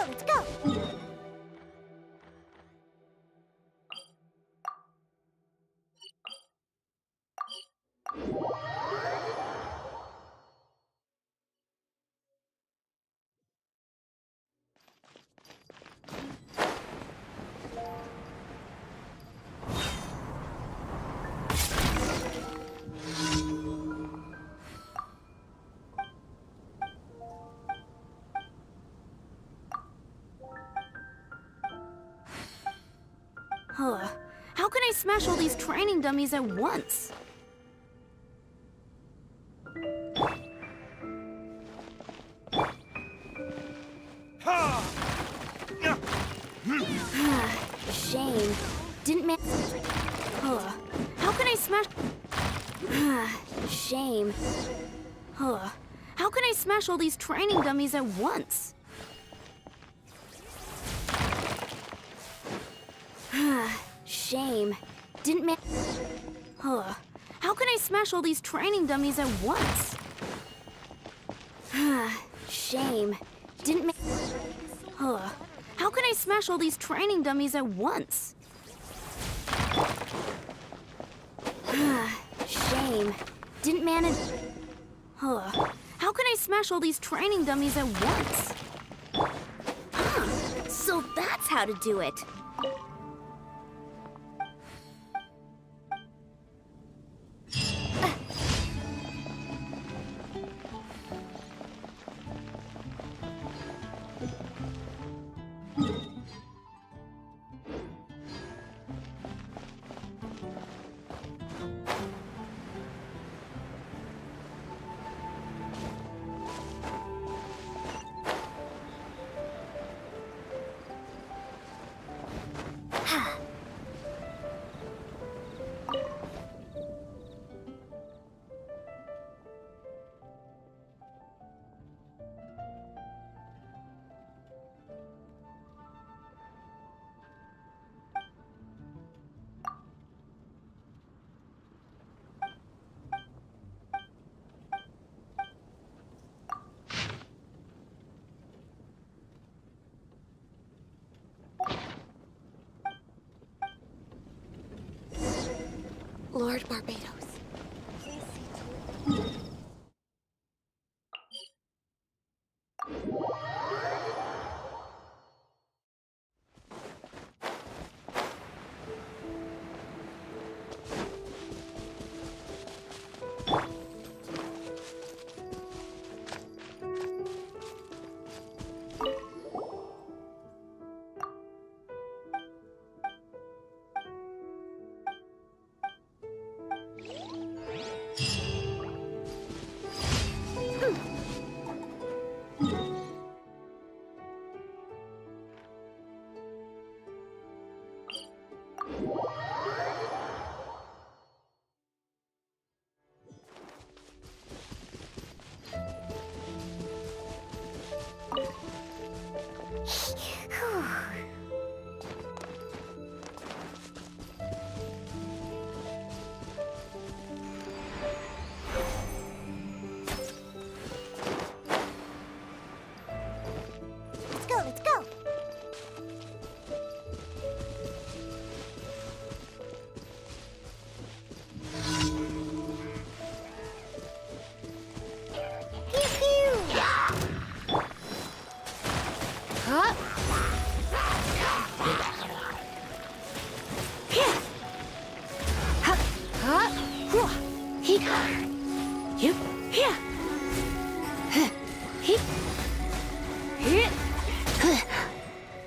Let's go! How can I smash all these training dummies at once? Shame. Didn't man. How can I smash... Shame. How can I smash all these training dummies at once? Shame. Didn't man. How can I smash all these training dummies at once? Shame. Didn't man. How can I smash all these training dummies at once? Shame. Didn't manage. How can I smash all these training dummies at once? So that's how to do it. Lord Barbados, please see to it. Let's go, let's go. Pew-pew. Huh? Huh? He. You. Here. He. Here.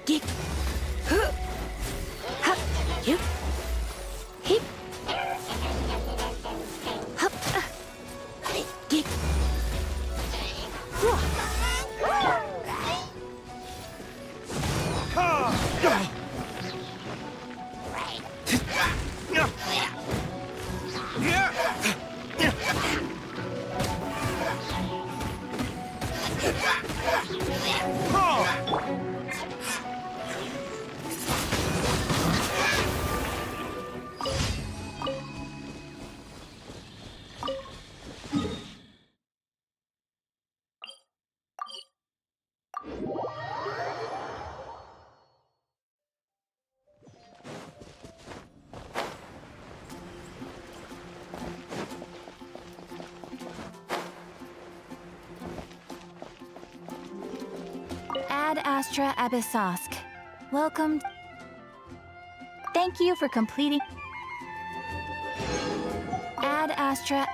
Get. You. He. Get. Ad Astra Abyssosk. Welcome. Thank you for completing. Ad Astra.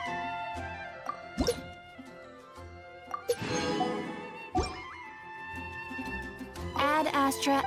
Ad Astra.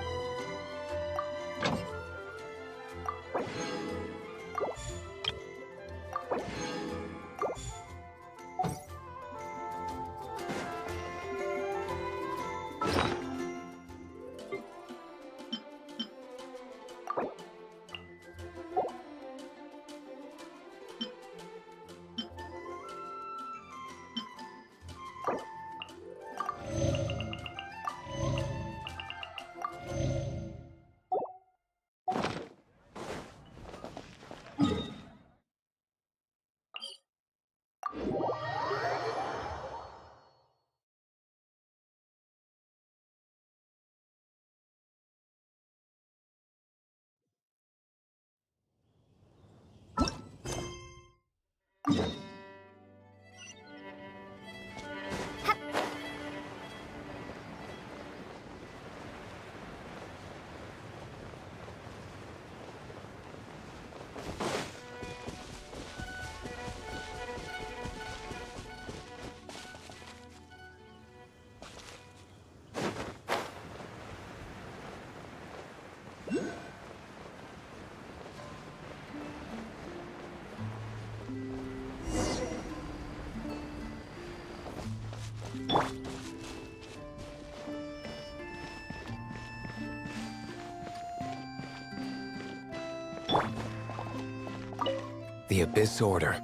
The Abyss Order.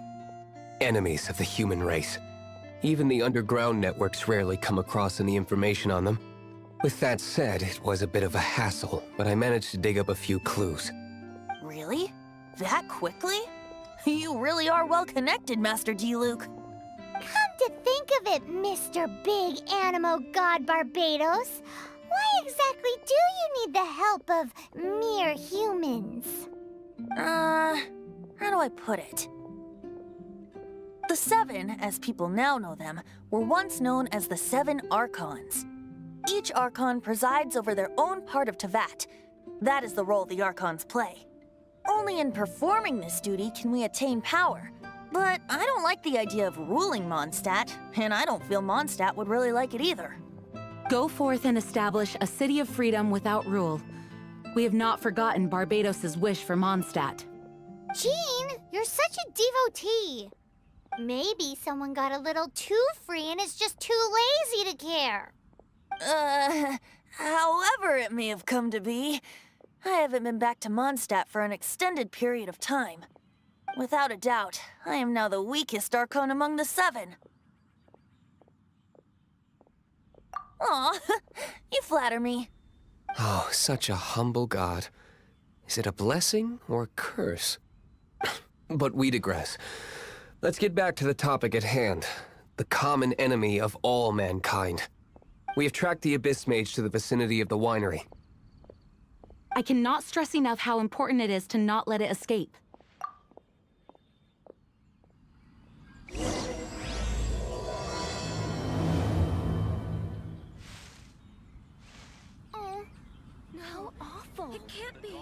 Enemies of the human race. Even the underground networks rarely come across any information on them. With that said, it was a bit of a hassle, but I managed to dig up a few clues. Really? That quickly? You really are well connected, Master Diluc. Come to think of it, Mr. Big Animo God Barbados, why exactly do you need the help of mere humans? I do I put it? The Seven, as people now know them, were once known as the Seven Archons. Each Archon presides over their own part of Teyvat. That is the role the Archons play. Only in performing this duty can we attain power. But I don't like the idea of ruling Mondstadt, and I don't feel Mondstadt would really like it either. Go forth and establish a city of freedom without rule. We have not forgotten Barbados' wish for Mondstadt. Jean, you're such a devotee. Maybe someone got a little too free and is just too lazy to care. However it may have come to be, I haven't been back to Mondstadt for an extended period of time. Without a doubt, I am now the weakest Archon among the Seven. Aw, you flatter me. Oh, such a humble god. Is it a blessing or a curse? But we digress. Let's get back to the topic at hand. The common enemy of all mankind. We have tracked the Abyss Mage to the vicinity of the winery. I cannot stress enough how important it is to not let it escape. Oh, how awful. It can't be.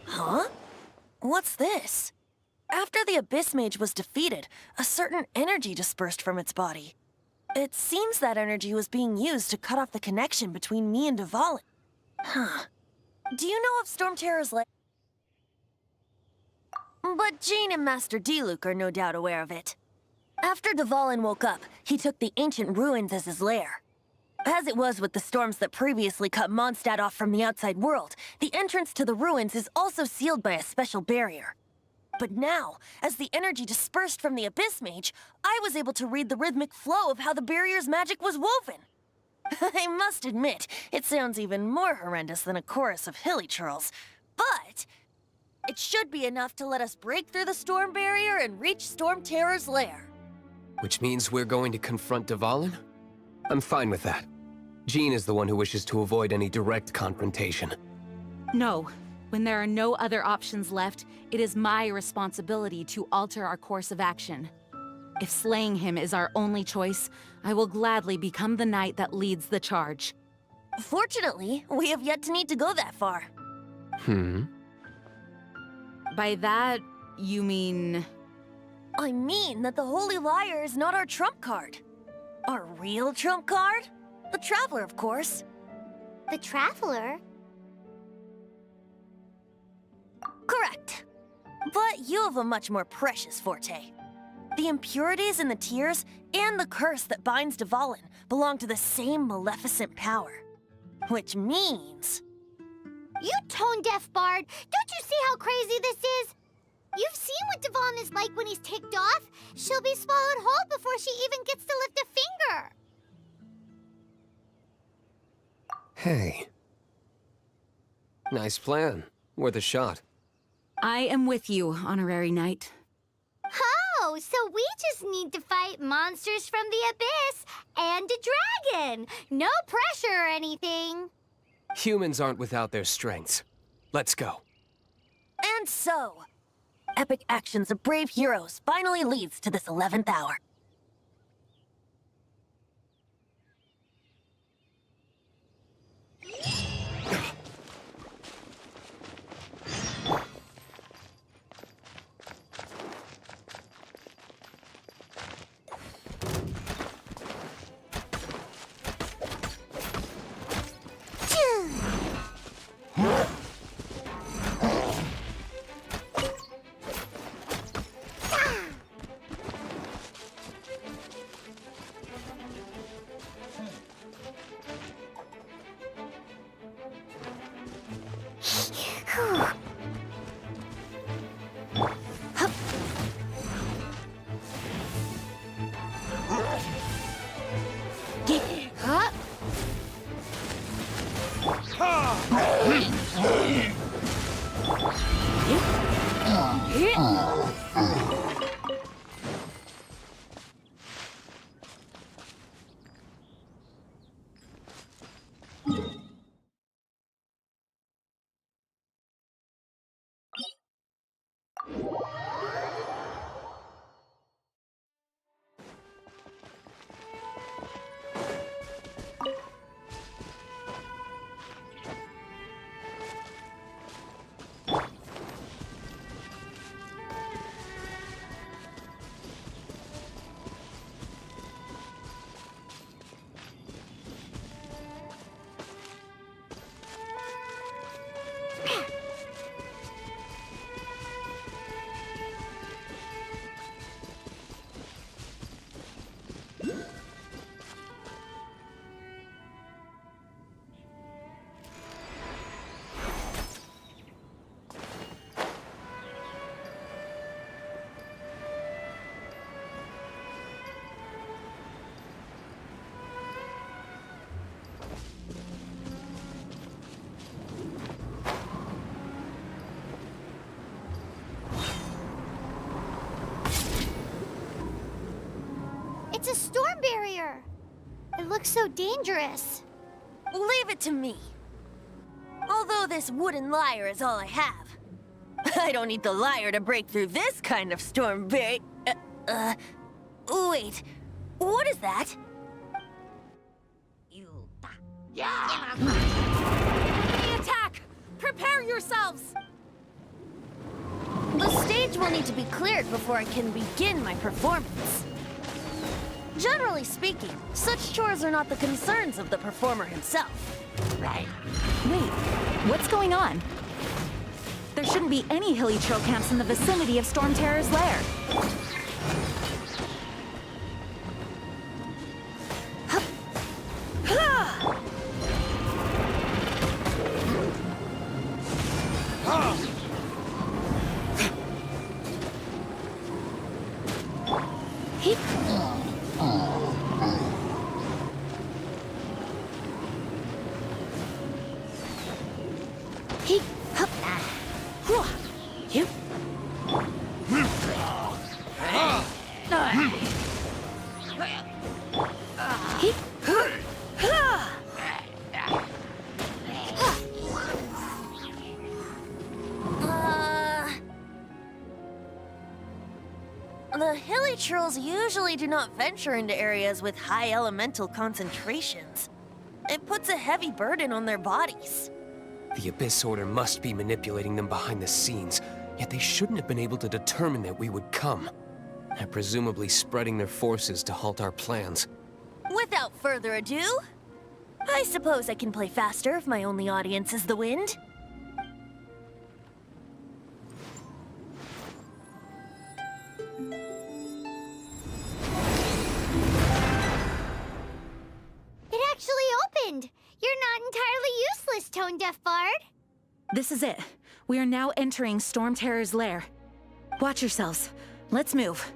Huh? What's this? After the Abyss Mage was defeated, a certain energy dispersed from its body. It seems that energy was being used to cut off the connection between me and Dvalin. Huh. Do you know of Storm Terror's lair? But Jean and Master Diluc are no doubt aware of it. After Dvalin woke up, he took the ancient ruins as his lair. As it was with the storms that previously cut Mondstadt off from the outside world, the entrance to the ruins is also sealed by a special barrier. But now, as the energy dispersed from the Abyss Mage, I was able to read the rhythmic flow of how the barrier's magic was woven. I must admit, it sounds even more horrendous than a chorus of hilly churls, but it should be enough to let us break through the storm barrier and reach Storm Terror's lair. Which means we're going to confront Dvalin? I'm fine with that. Jean is the one who wishes to avoid any direct confrontation. No. When there are no other options left, it is my responsibility to alter our course of action. If slaying him is our only choice, I will gladly become the knight that leads the charge. Fortunately, we have yet to need to go that far. By that, you mean... I mean that the Holy Liar is not our trump card. Our real trump card? The Traveler, of course. The Traveler? Correct. But you have a much more precious forte. The impurities in the tears and the curse that binds Dvalin belong to the same maleficent power. Which means... You tone-deaf bard! Don't you see how crazy this is? You've seen what Dvalin is like when he's ticked off. She'll be swallowed whole before she even gets to lift a finger. Hey. Nice plan. Worth a shot. I am with you, Honorary Knight. Oh, so we just need to fight monsters from the Abyss and a dragon. No pressure or anything. Humans aren't without their strengths. Let's go. And so, epic actions of brave heroes finally leads to this 11th hour. It's a storm barrier. It looks so dangerous. Leave it to me. Although this wooden lyre is all I have, I don't need the lyre to break through this kind of storm barrier. Wait, what is that? The attack! Prepare yourselves! The stage will need to be cleared before I can begin my performance. Generally speaking, such chores are not the concerns of the performer himself. Wait, what's going on? There shouldn't be any hilichurl camps in the vicinity of Storm Terror's lair. The hilichurls usually do not venture into areas with high elemental concentrations. It puts a heavy burden on their bodies. The Abyss Order must be manipulating them behind the scenes, yet they shouldn't have been able to determine that we would come. They're presumably spreading their forces to halt our plans. Without further ado, I suppose I can play faster if my only audience is the wind. It actually opened. You're not entirely useless, Tone Deaf Bard. This is it. We are now entering Storm Terror's lair. Watch yourselves. Let's move.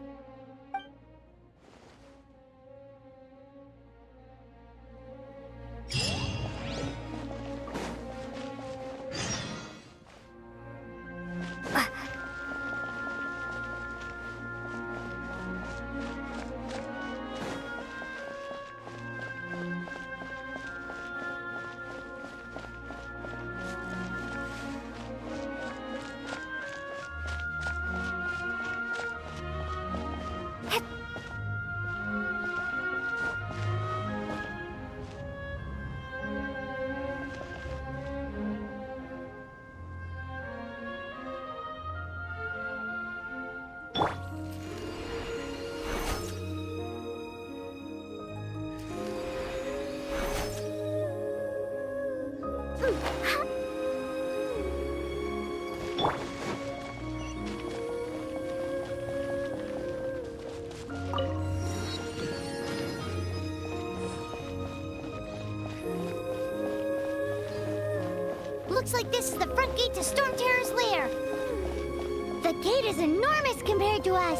Looks like this is the front gate to Storm Terror's lair. The gate is enormous compared to us.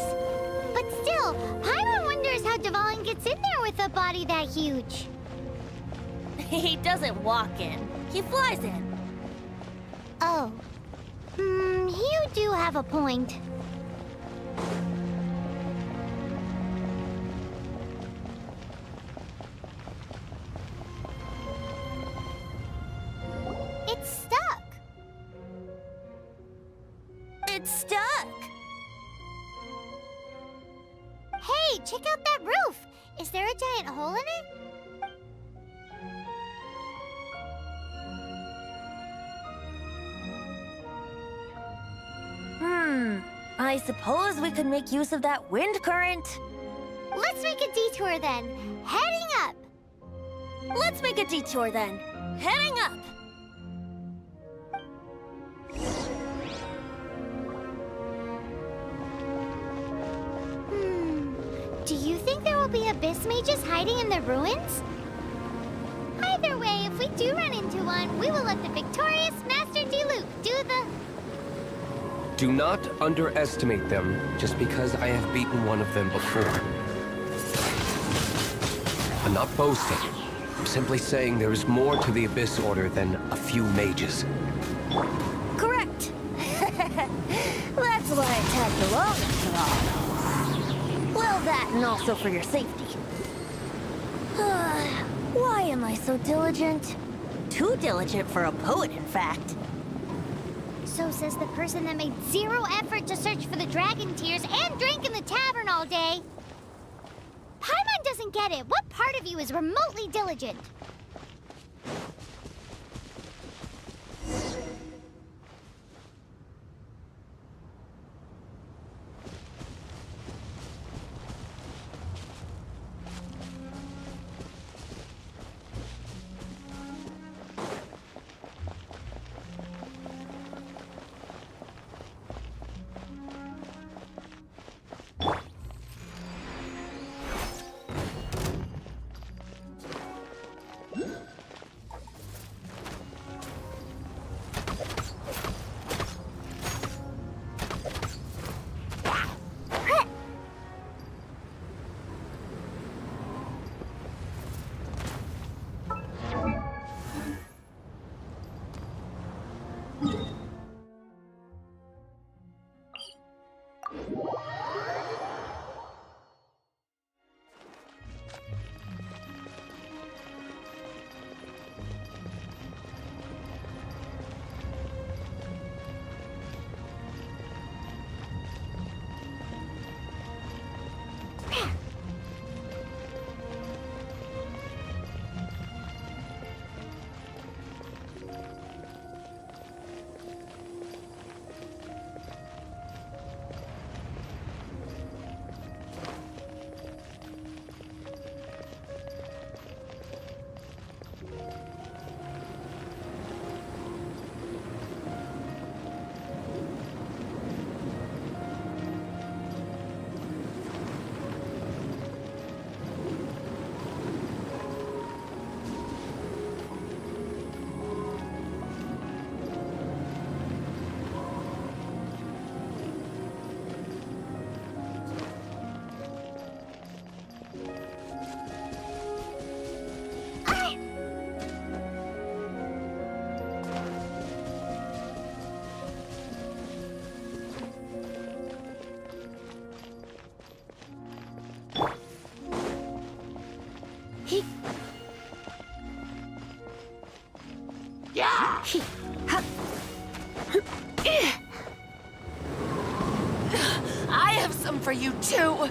But still, Paimon wonders how Dvalin gets in there with a body that huge. He doesn't walk in, he flies in. Oh. You do have a point. It's stuck! Hey, check out that roof! Is there a giant hole in it? I suppose we could make use of that wind current. Let's make a detour then. Heading up! Let's make a detour then. Heading up! Do you think there will be abyss mages hiding in the ruins? Either way, if we do run into one, we will let the victorious Master Diluc do the... Do not underestimate them just because I have beaten one of them before. I'm not boasting. I'm simply saying there is more to the Abyss Order than a few mages. Correct. That's why I tagged along after all. Well, that and also for your safety. Why am I so diligent? Too diligent for a poet, in fact. So says the person that made zero effort to search for the dragon tears and drink in the tavern all day. Paimon doesn't get it. What part of you is remotely diligent? I have some for you too.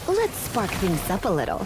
Let's spark things up a little.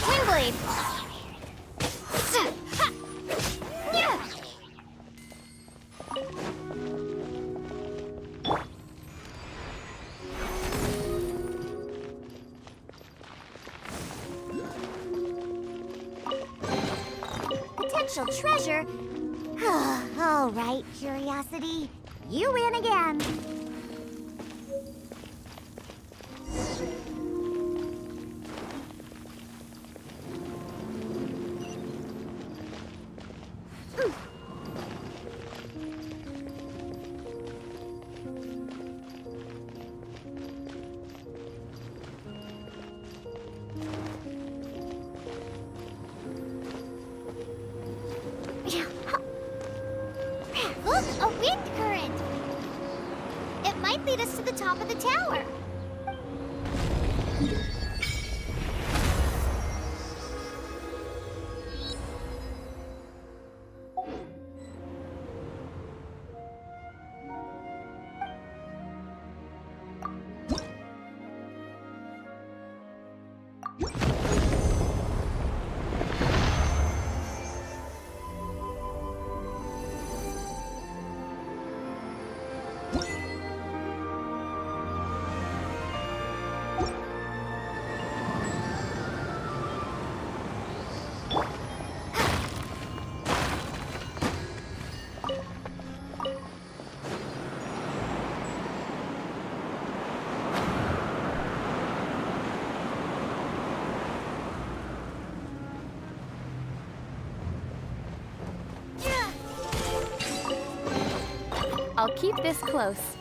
Windblade! Potential treasure? All right, Curiosity. You win again. Look, a wind current! It might lead us to the top of the tower. I'll keep this close.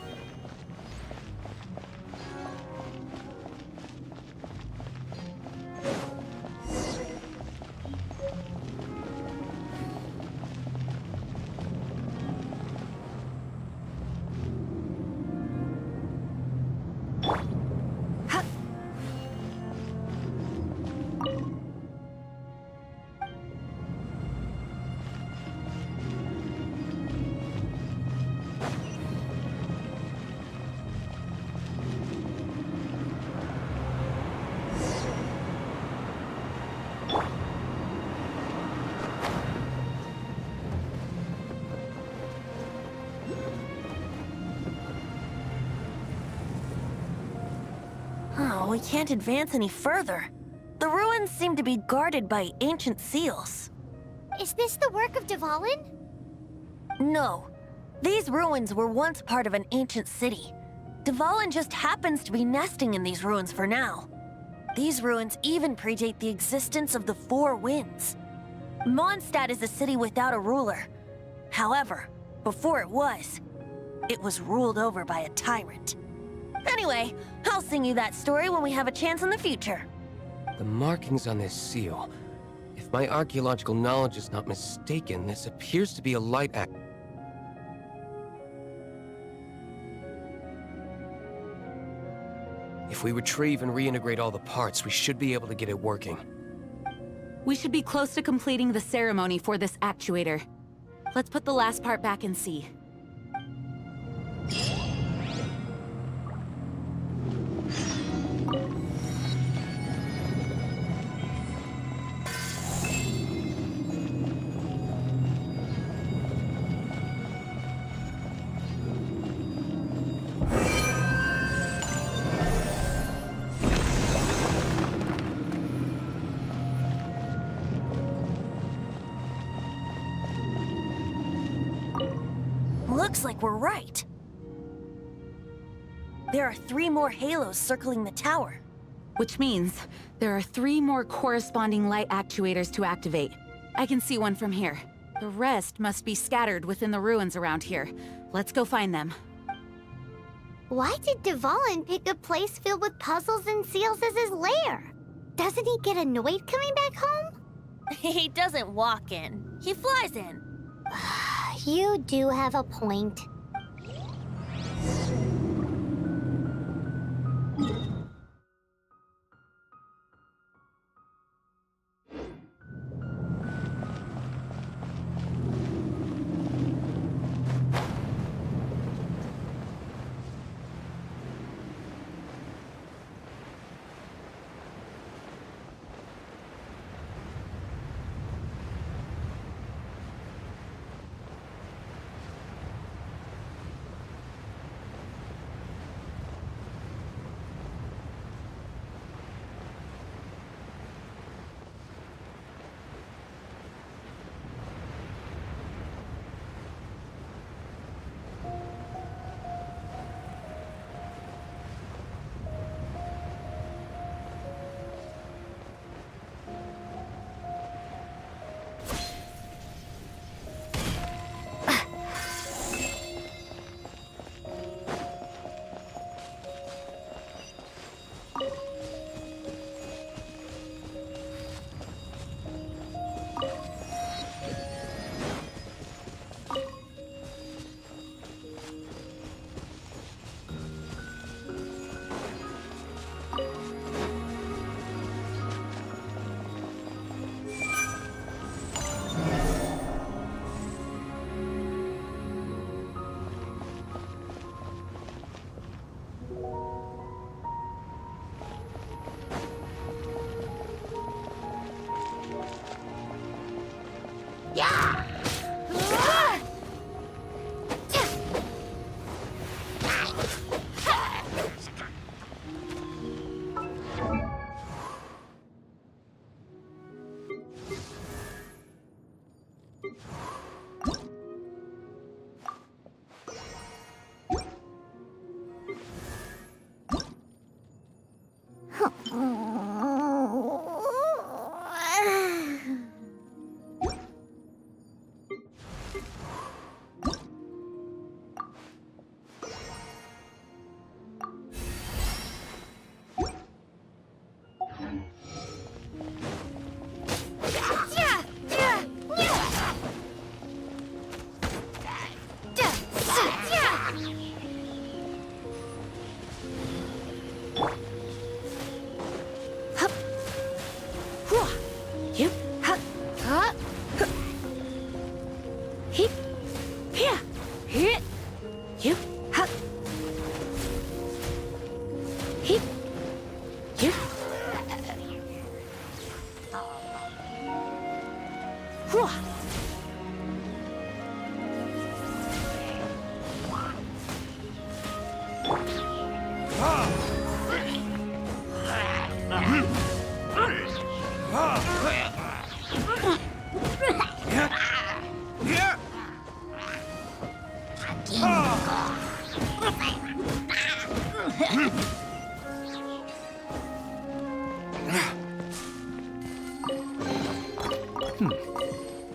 Oh, we can't advance any further. The ruins seem to be guarded by ancient seals. Is this the work of Dvalin? No. These ruins were once part of an ancient city. Dvalin just happens to be nesting in these ruins for now. These ruins even predate the existence of the Four Winds. Mondstadt is a city without a ruler. However, before it was ruled over by a tyrant. Anyway, I'll sing you that story when we have a chance in the future. The markings on this seal. If my archaeological knowledge is not mistaken, this appears to be a light act. If we retrieve and reintegrate all the parts, we should be able to get it working. We should be close to completing the ceremony for this actuator. Let's put the last part back and see. Looks like we're right. There are 3 more halos circling the tower. Which means there are 3 more corresponding light actuators to activate. I can see one from here. The rest must be scattered within the ruins around here. Let's go find them. Why did Dvalin pick a place filled with puzzles and seals as his lair? Doesn't he get annoyed coming back home? He doesn't walk in. He flies in. You do have a point.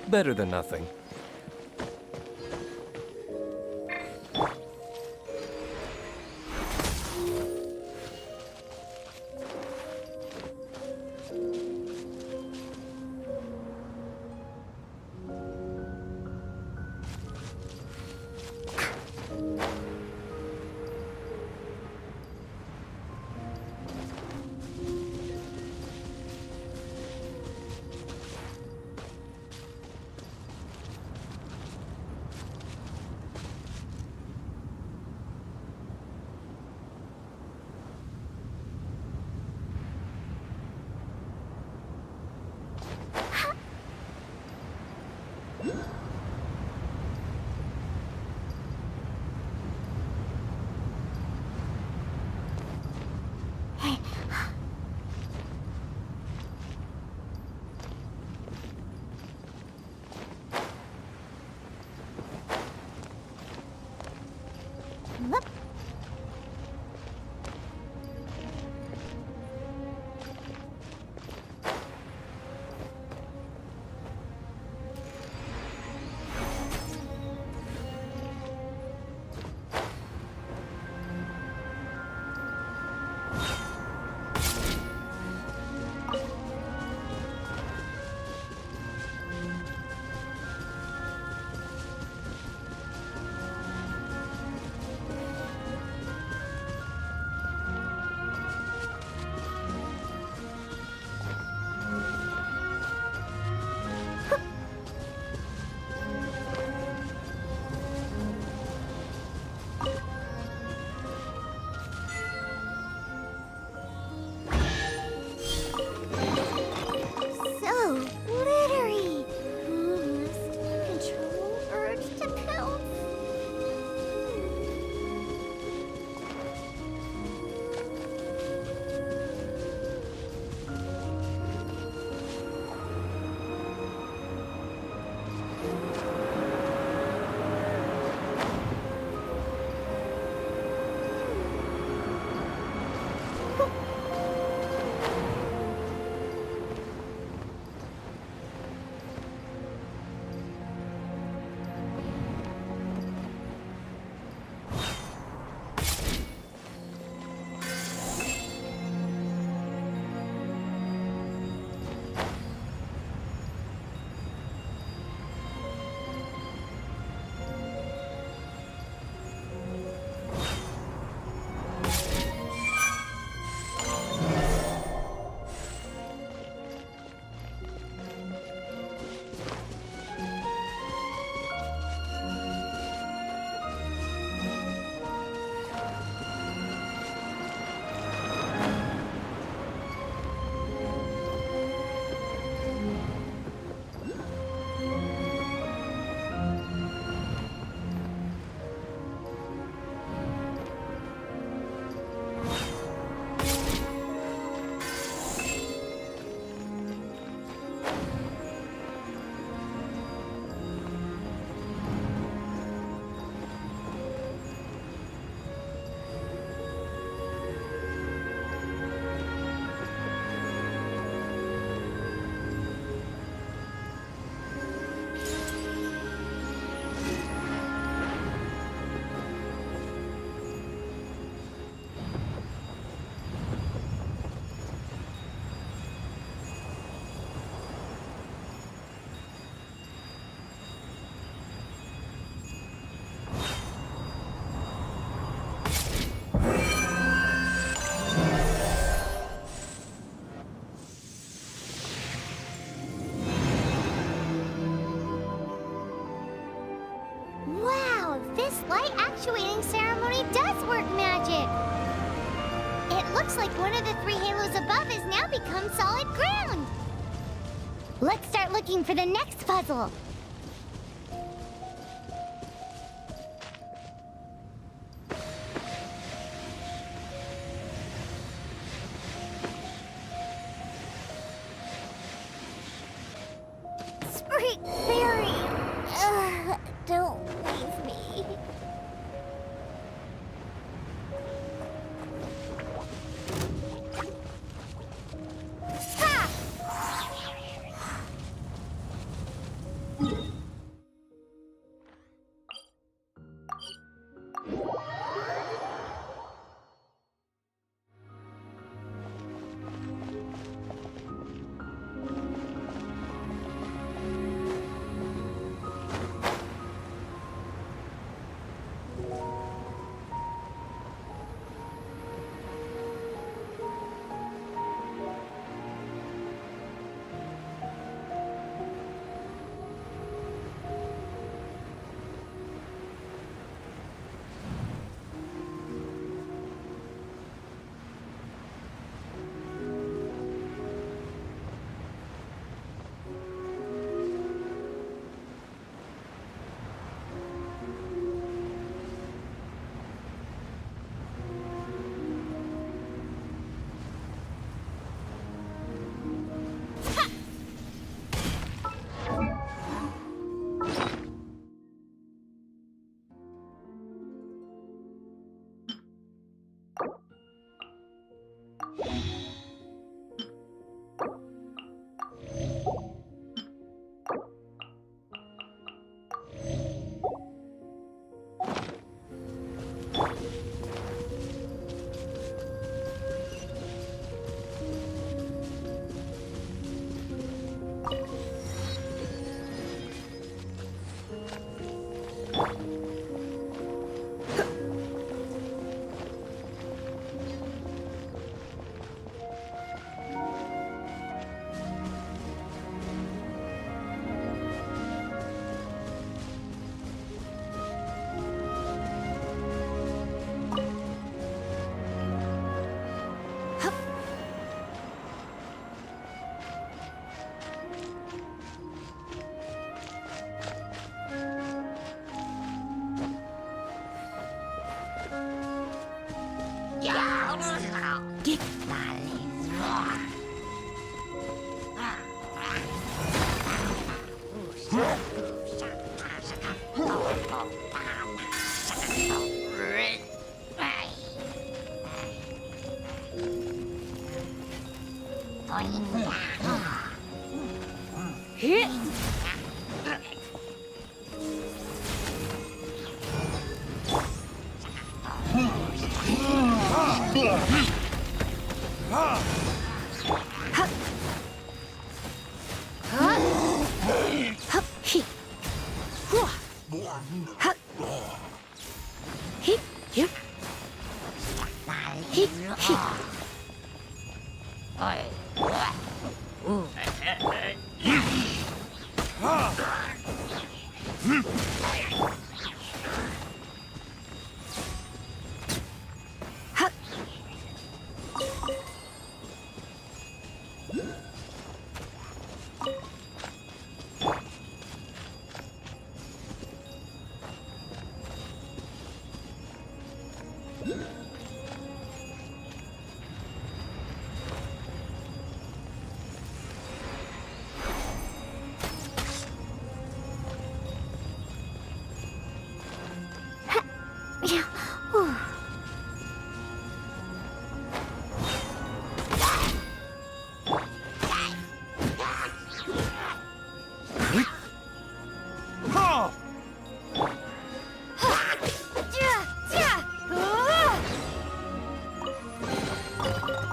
Better than nothing. Whoop. So glittery. Must control urge to pounce. Wow, this light actuating ceremony does work magic! It looks like one of the three halos above has now become solid ground! Let's start looking for the next puzzle! Spring Fairy! Don't leave me. Ha!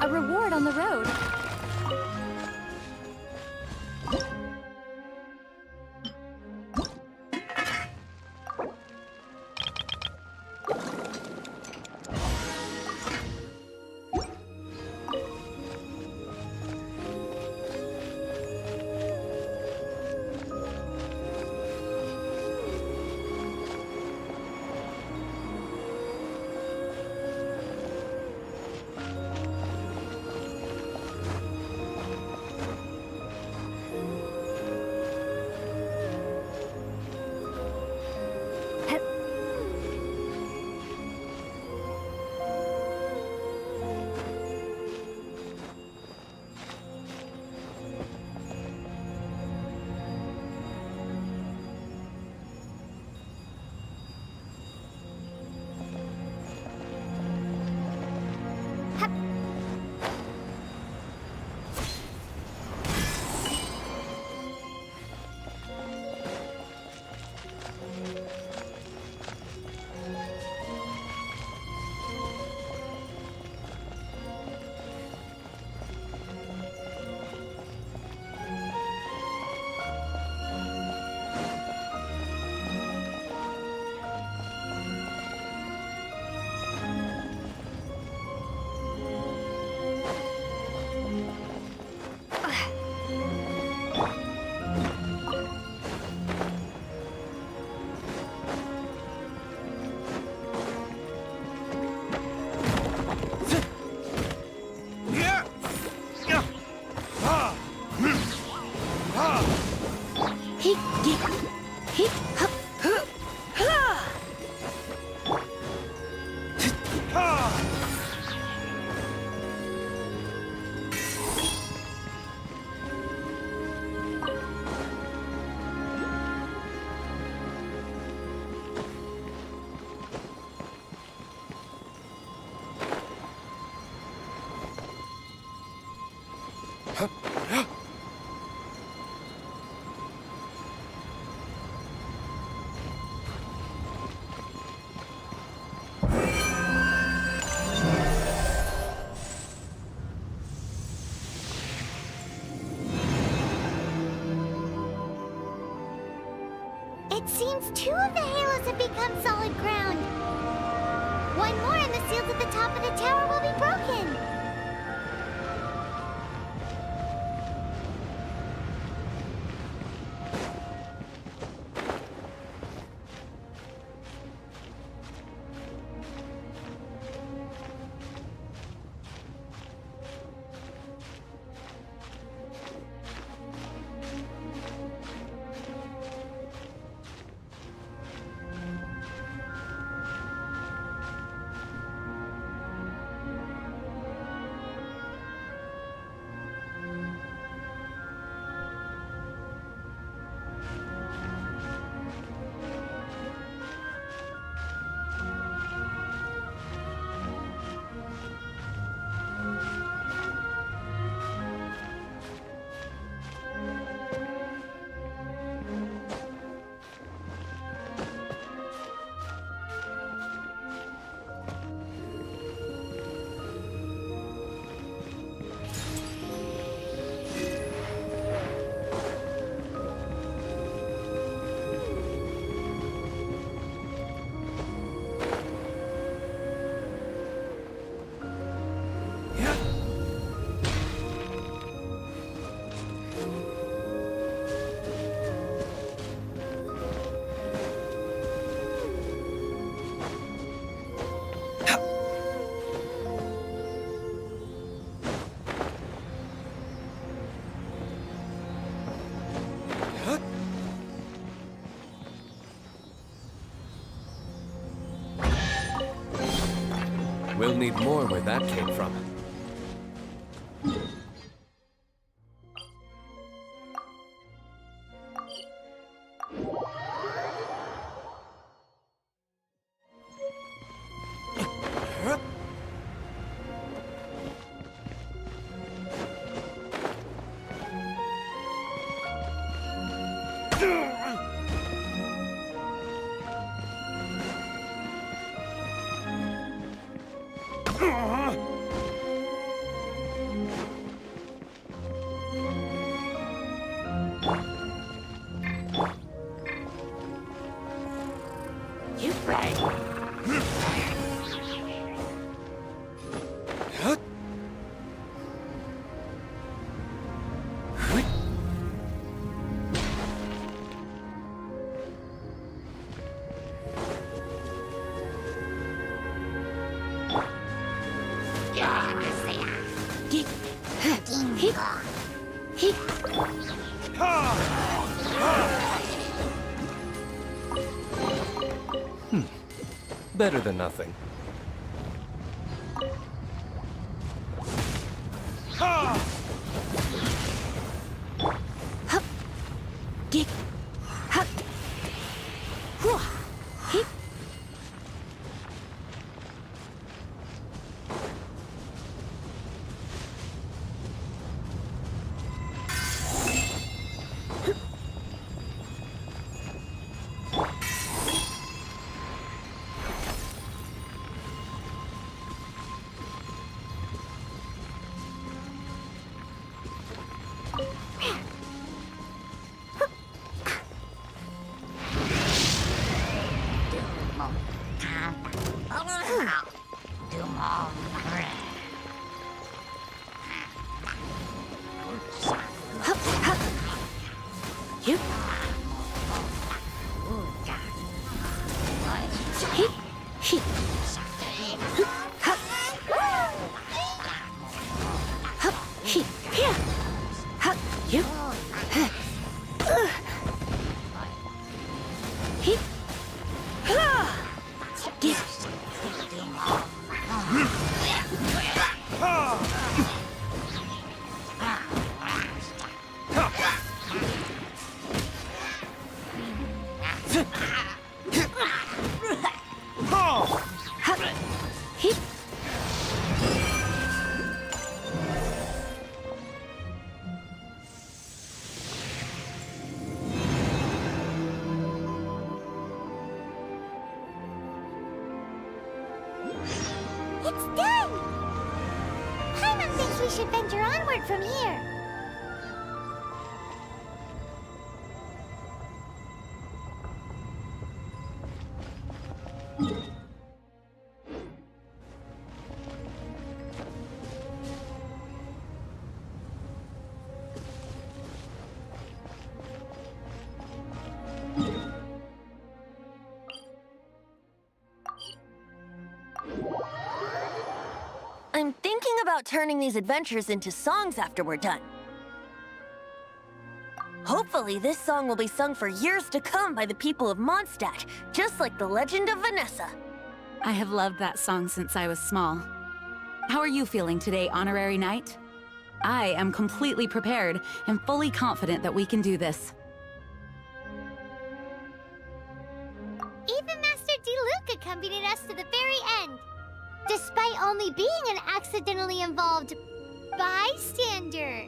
A reward on the road. It seems 2 of the halos have become solid ground. 1 more and the seals at the top of the tower will be broken. We'll need more where that came from. Better than nothing. It's done! Paimon thinks we should venture onward from here. I'm thinking about turning these adventures into songs after we're done. Hopefully, this song will be sung for years to come by the people of Mondstadt, just like the legend of Vanessa. I have loved that song since I was small. How are you feeling today, Honorary Knight? I am completely prepared and fully confident that we can do this. Even Master Diluc accompanied us to the very end, despite only being an accidentally involved bystander.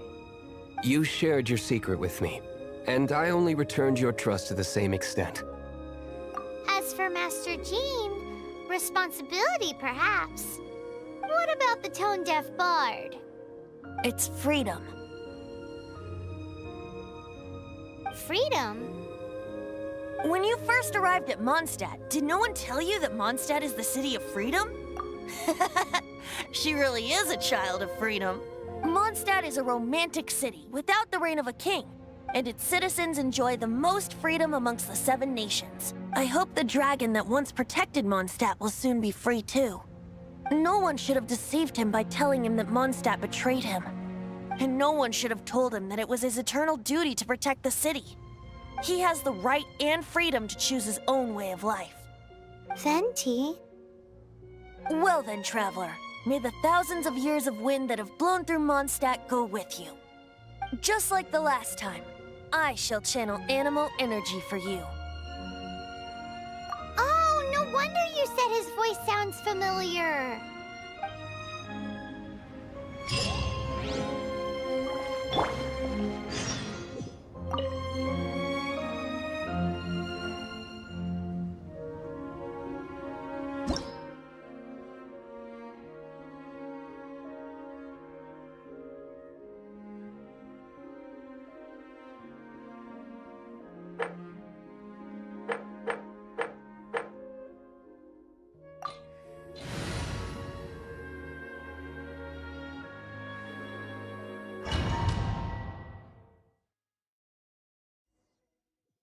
You shared your secret with me, and I only returned your trust to the same extent. As for Master Jean, responsibility perhaps. What about the tone-deaf bard? It's freedom. Freedom? When you first arrived at Mondstadt, did no one tell you that Mondstadt is the city of freedom? She really is a child of freedom. Mondstadt is a romantic city without the reign of a king, and its citizens enjoy the most freedom amongst the 7 nations. I hope the dragon that once protected Mondstadt will soon be free too. No one should have deceived him by telling him that Mondstadt betrayed him. And no one should have told him that it was his eternal duty to protect the city. He has the right and freedom to choose his own way of life. Venti? Well then, Traveler, may the thousands of years of wind that have blown through Mondstadt go with you. Just like the last time, I shall channel animal energy for you. Oh, no wonder you said his voice sounds familiar.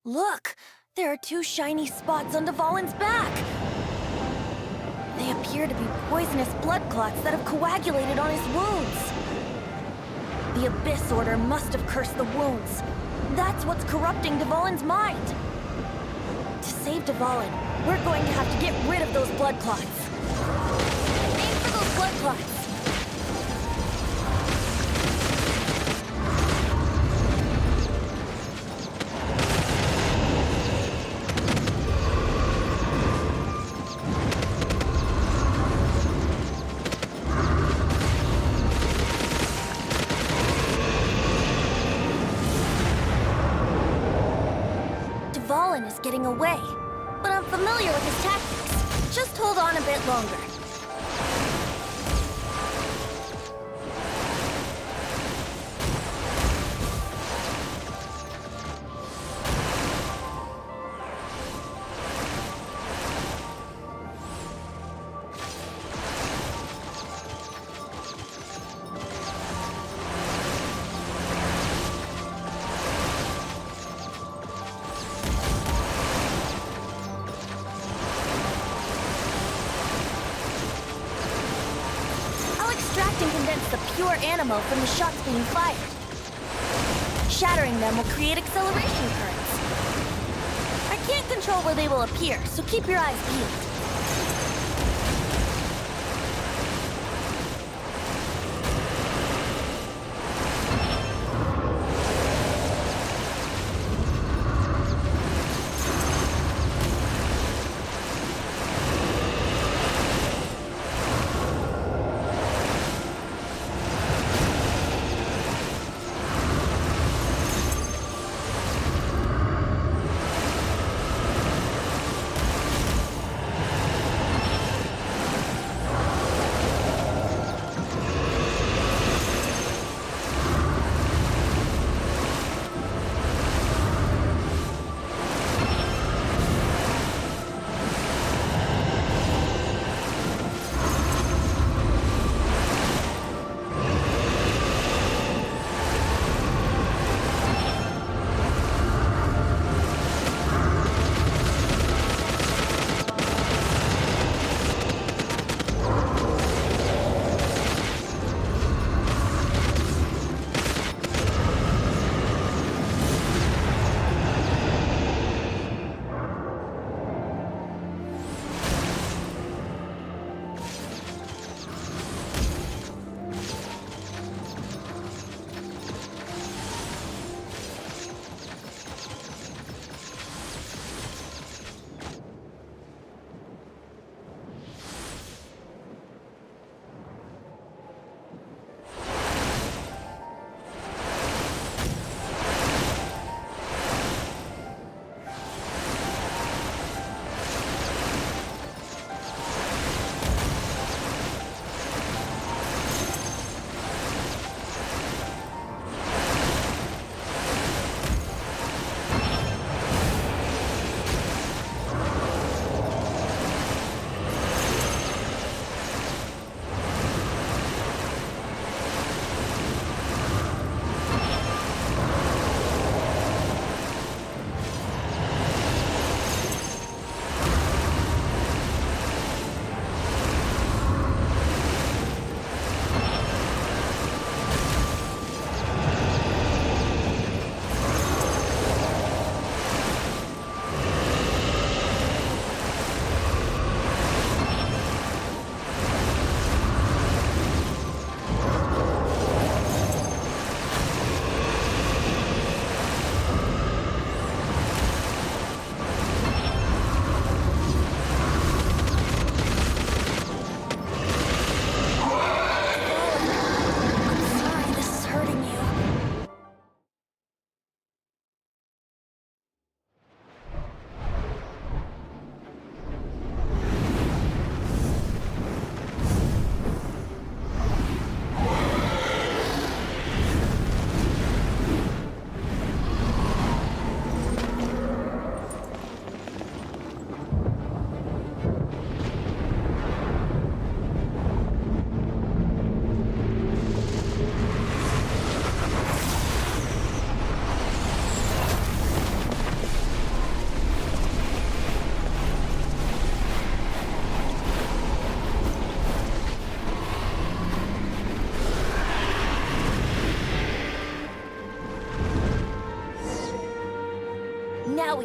Look! There are two shiny spots on Dvalin's back! They appear to be poisonous blood clots that have coagulated on his wounds. The Abyss Order must have cursed the wounds. That's what's corrupting Dvalin's mind. To save Dvalin, we're going to have to get rid of those blood clots. Aim for those blood clots! Dvalin is getting away, but I'm familiar with his tactics. Just hold on a bit longer. And condense the pure animal from the shots being fired. Shattering them will create acceleration currents. I can't control where they will appear, so keep your eyes peeled.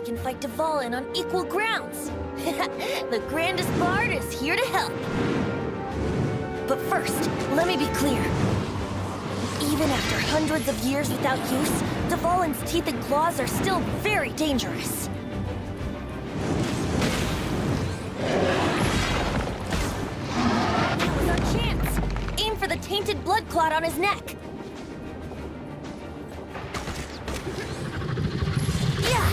can fight Dvalin on equal grounds. The grandest bard is here to help. But first, let me be clear. Even after hundreds of years without use, Dvalin's teeth and claws are still very dangerous. That was our chance. Aim for the tainted blood clot on his neck. Yeah.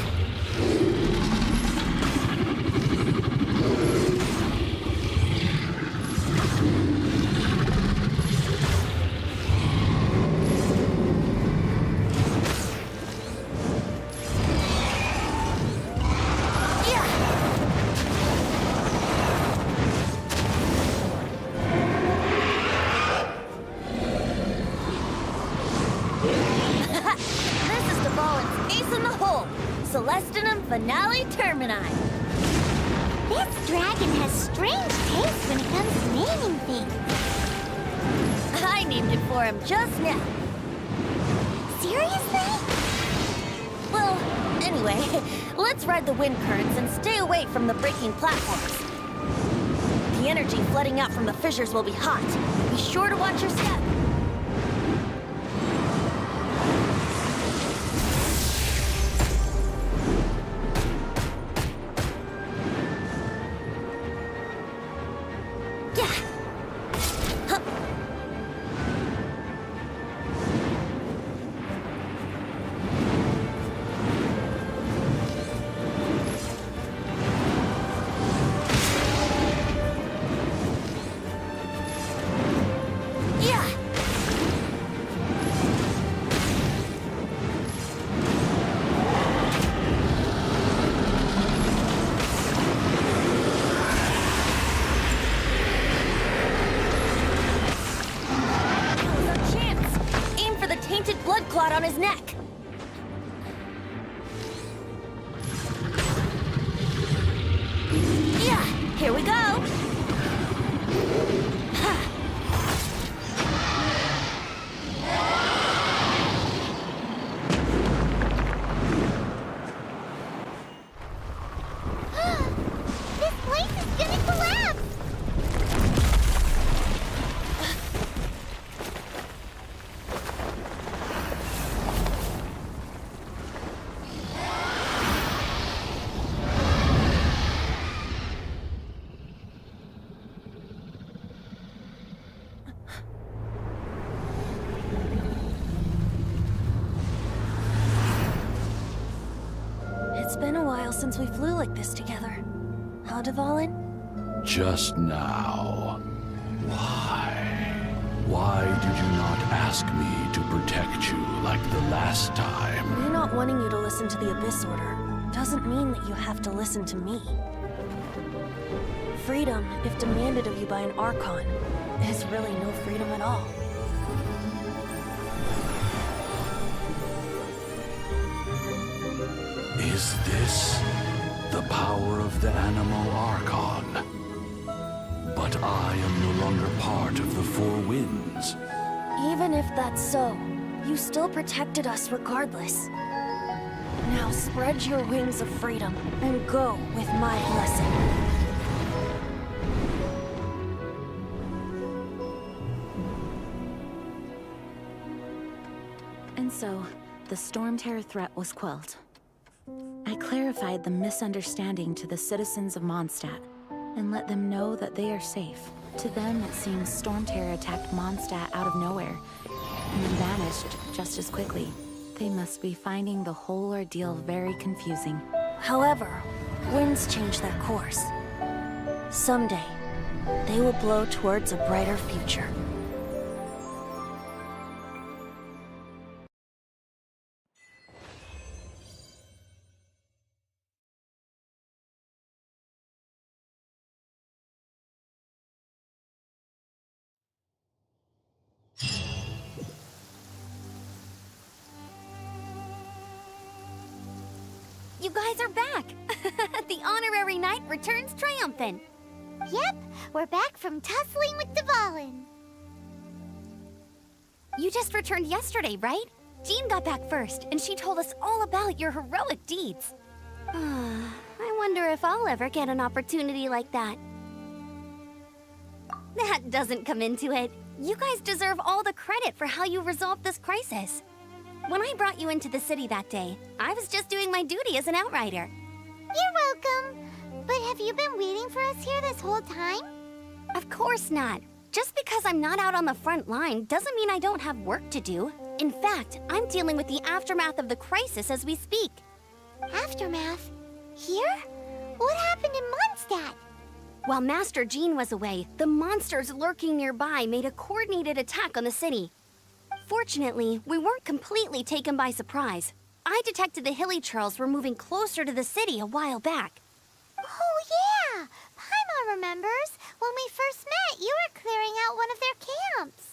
Celestinum Finale Termini. This dragon has strange taste when it comes to naming things. I named it for him just now. Seriously? Well, anyway, let's ride the wind currents and stay away from the breaking platforms. The energy flooding out from the fissures will be hot. Be sure to watch your step. Blood clot on his neck. Yeah, here we go. This place is gonna collapse! It's been a while since we flew like this together. Huh, Dvalin? Just now. Why? Why did you not ask me to protect you like the last time? Me not wanting you to listen to the Abyss Order doesn't mean that you have to listen to me. Freedom, if demanded of you by an Archon, is really no freedom at all. Is this the power of the Animal Archon? But I am no longer part of the Four Winds. Even if that's so, you still protected us regardless. Now spread your wings of freedom and go with my blessing. And so, the Storm Terror threat was quelled. I clarified the misunderstanding to the citizens of Mondstadt and let them know that they are safe. To them, it seems Storm Terror attacked Mondstadt out of nowhere and then vanished just as quickly. They must be finding the whole ordeal very confusing. However, winds change their course. Someday, they will blow towards a brighter future. You guys are back! The honorary knight returns triumphant. Yep, we're back from tussling with Dvalin. You just returned yesterday, right? Jean got back first, and she told us all about your heroic deeds. I wonder if I'll ever get an opportunity like that. That doesn't come into it. You guys deserve all the credit for how you resolved this crisis. When I brought you into the city that day, I was just doing my duty as an outrider. You're welcome. But have you been waiting for us here this whole time? Of course not. Just because I'm not out on the front line doesn't mean I don't have work to do. In fact, I'm dealing with the aftermath of the crisis as we speak. Aftermath? Here? What happened in Mondstadt? While Master Jean was away, the monsters lurking nearby made a coordinated attack on the city. Fortunately, we weren't completely taken by surprise. I detected the Hilichurls were moving closer to the city a while back. Oh, yeah! Paimon remembers. When we first met, you were clearing out one of their camps.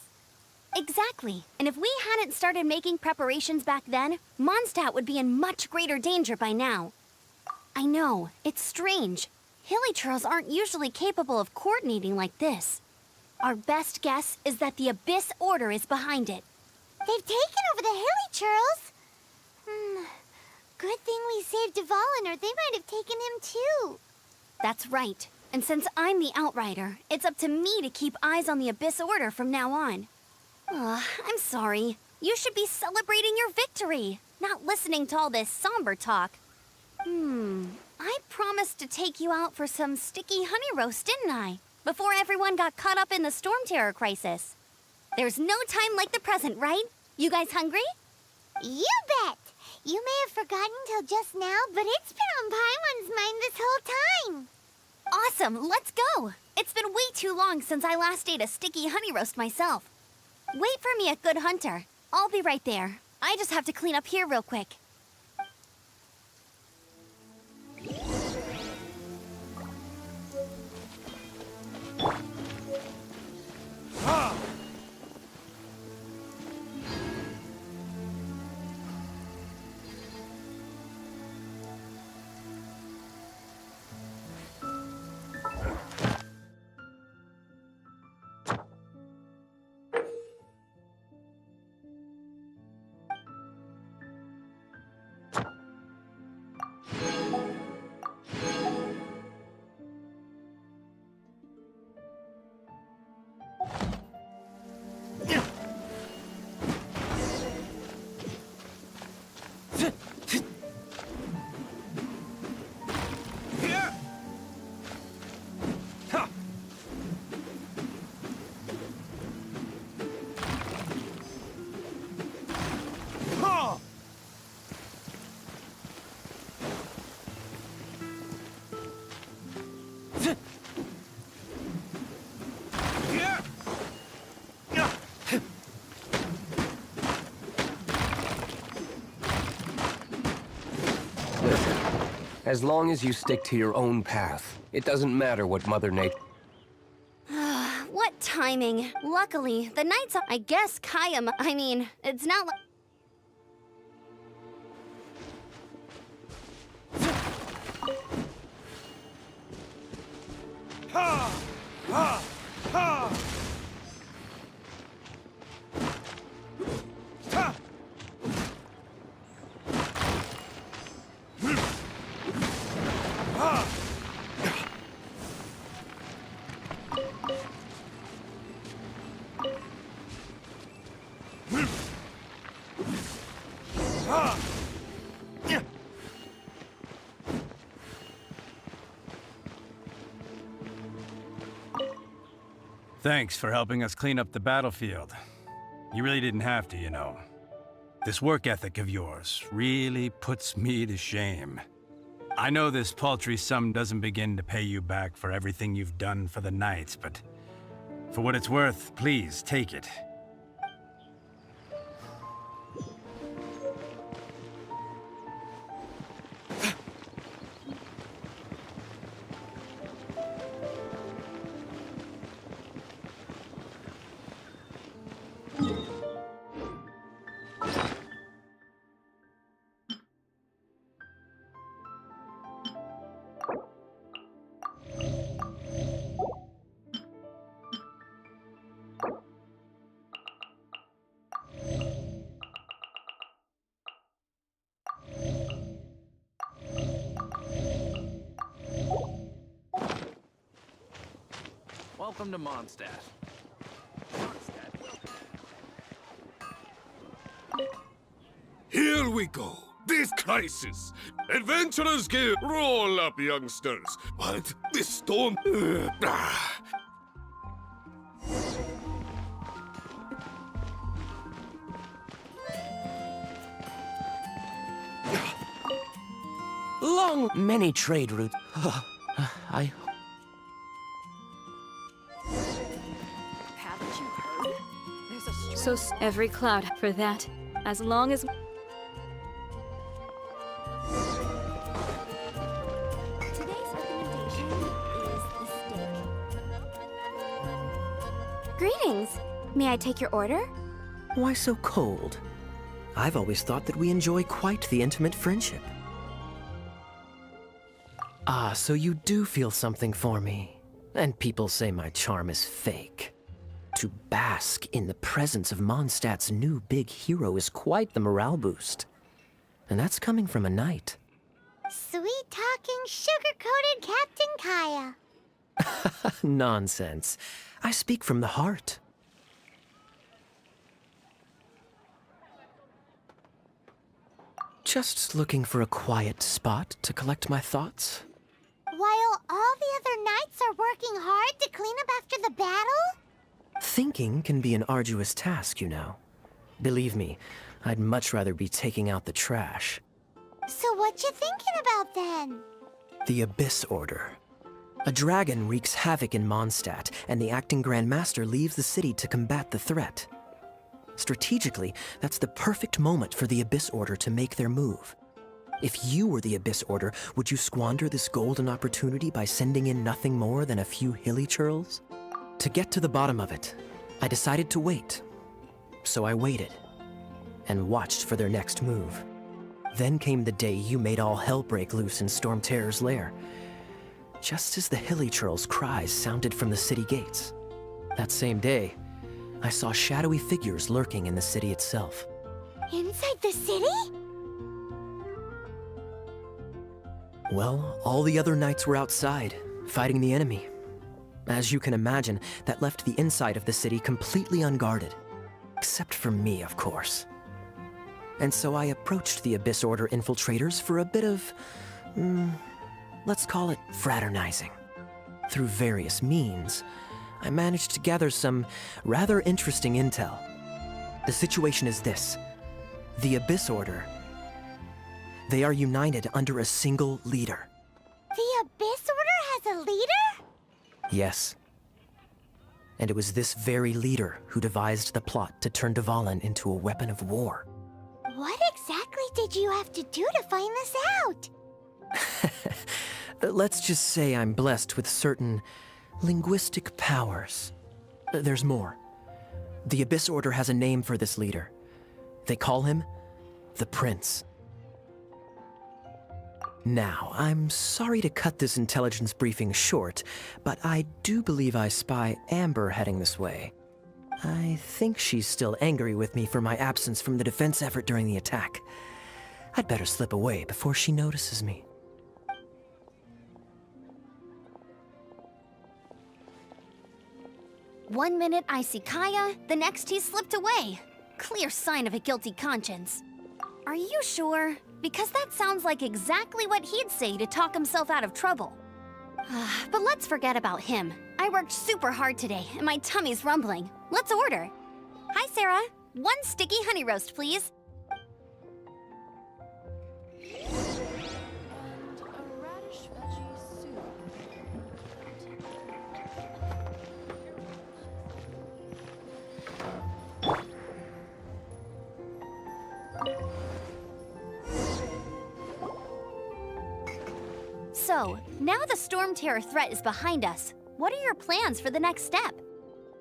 Exactly. And if we hadn't started making preparations back then, Mondstadt would be in much greater danger by now. I know, it's strange. Hilichurls aren't usually capable of coordinating like this. Our best guess is that the Abyss Order is behind it. They've taken over the Hilichurls. Good thing we saved Dvalin, or they might have taken him too. That's right. And since I'm the Outrider, it's up to me to keep eyes on the Abyss Order from now on. I'm sorry. You should be celebrating your victory, not listening to all this somber talk. I promised to take you out for some sticky honey roast, didn't I? Before everyone got caught up in the Storm Terror crisis. There's no time like the present, right? You guys hungry? You bet! You may have forgotten till just now, but it's been on Paimon's mind this whole time. Awesome, let's go! It's been way too long since I last ate a sticky honey roast myself. Wait for me at Good Hunter. I'll be right there. I just have to clean up here real quick. As long as you stick to your own path, it doesn't matter what Mother Nature... What timing. Luckily, the night's... I guess it's not like... Thanks for helping us clean up the battlefield. You really didn't have to, you know. This work ethic of yours really puts me to shame. I know this paltry sum doesn't begin to pay you back for everything you've done for the Knights, but for what it's worth, please take it. Welcome to Mondstadt. Here we go. This crisis. Adventurers Guild. Roll up, youngsters. But this storm. Long many trade routes. I. Haven't you heard? There's a So every cloud for that. As long as... Today's recommendation is the steak. Greetings. May I take your order? Why so cold? I've always thought that we enjoy quite the intimate friendship. Ah, so you do feel something for me. And people say my charm is fake. To bask in the presence of Mondstadt's new big hero is quite the morale boost. And that's coming from a knight. Sweet-talking, sugar-coated Captain Kaya. Nonsense. I speak from the heart. Just looking for a quiet spot to collect my thoughts. While all the other knights are working hard to clean up after the battle? Thinking can be an arduous task, you know. Believe me, I'd much rather be taking out the trash. So what you thinking about then? The Abyss Order. A dragon wreaks havoc in Mondstadt, and the acting Grand Master leaves the city to combat the threat. Strategically, that's the perfect moment for the Abyss Order to make their move. If you were the Abyss Order, would you squander this golden opportunity by sending in nothing more than a few hilly churls? To get to the bottom of it, I decided to wait. So I waited, and watched for their next move. Then came the day you made all hell break loose in Storm Terror's lair. Just as the hilly churls' cries sounded from the city gates. That same day, I saw shadowy figures lurking in the city itself. Inside the city? Well, all the other knights were outside, fighting the enemy. As you can imagine, that left the inside of the city completely unguarded. Except for me, of course. And so I approached the Abyss Order infiltrators for a bit of... let's call it fraternizing. Through various means, I managed to gather some rather interesting intel. The situation is this. The Abyss Order... they are united under a single leader. The Abyss Order has a leader? Yes. And it was this very leader who devised the plot to turn Dvalin into a weapon of war. What exactly did you have to do to find this out? Let's just say I'm blessed with certain linguistic powers. There's more. The Abyss Order has a name for this leader. They call him the Prince. Now, I'm sorry to cut this intelligence briefing short, but I do believe I spy Amber heading this way. I think she's still angry with me for my absence from the defense effort during the attack. I'd better slip away before she notices me. One minute I see Kaya, the next he slipped away. Clear sign of a guilty conscience. Are you sure? Because that sounds like exactly what he'd say to talk himself out of trouble. But let's forget about him. I worked super hard today, and my tummy's rumbling. Let's order. Hi, Sarah. One sticky honey roast, please. and a radish veggie soup. So, now the Storm Terror threat is behind us. What are your plans for the next step?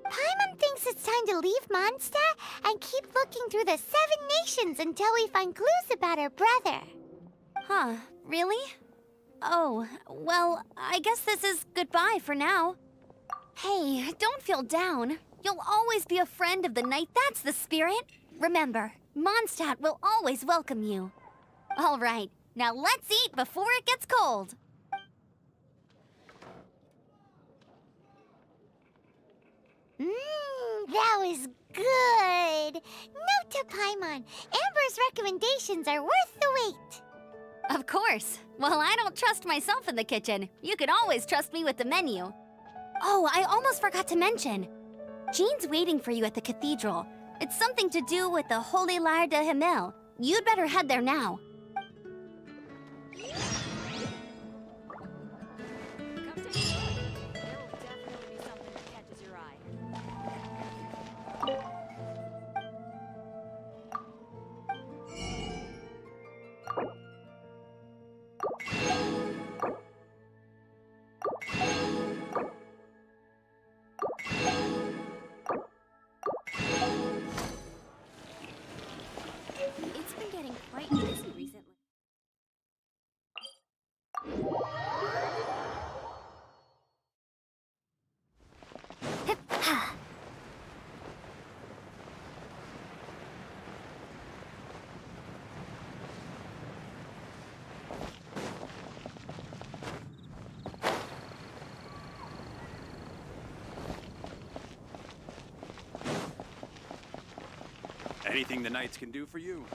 Paimon thinks it's time to leave Mondstadt and keep looking through the 7 nations until we find clues about her brother. Huh, really? Oh, well, I guess this is goodbye for now. Hey, don't feel down. You'll always be a friend of the night, that's the spirit. Remember, Mondstadt will always welcome you. All right, now let's eat before it gets cold. was good. Note to Paimon, Amber's recommendations are worth the wait. Of course. Well, I don't trust myself in the kitchen. You can always trust me with the menu. Oh, I almost forgot to mention. Jean's waiting for you at the cathedral. It's something to do with the Holy Lyre de Himmel. You'd better head there now. It's been getting quite busy recently. Hip, ha. Anything the Knights can do for you?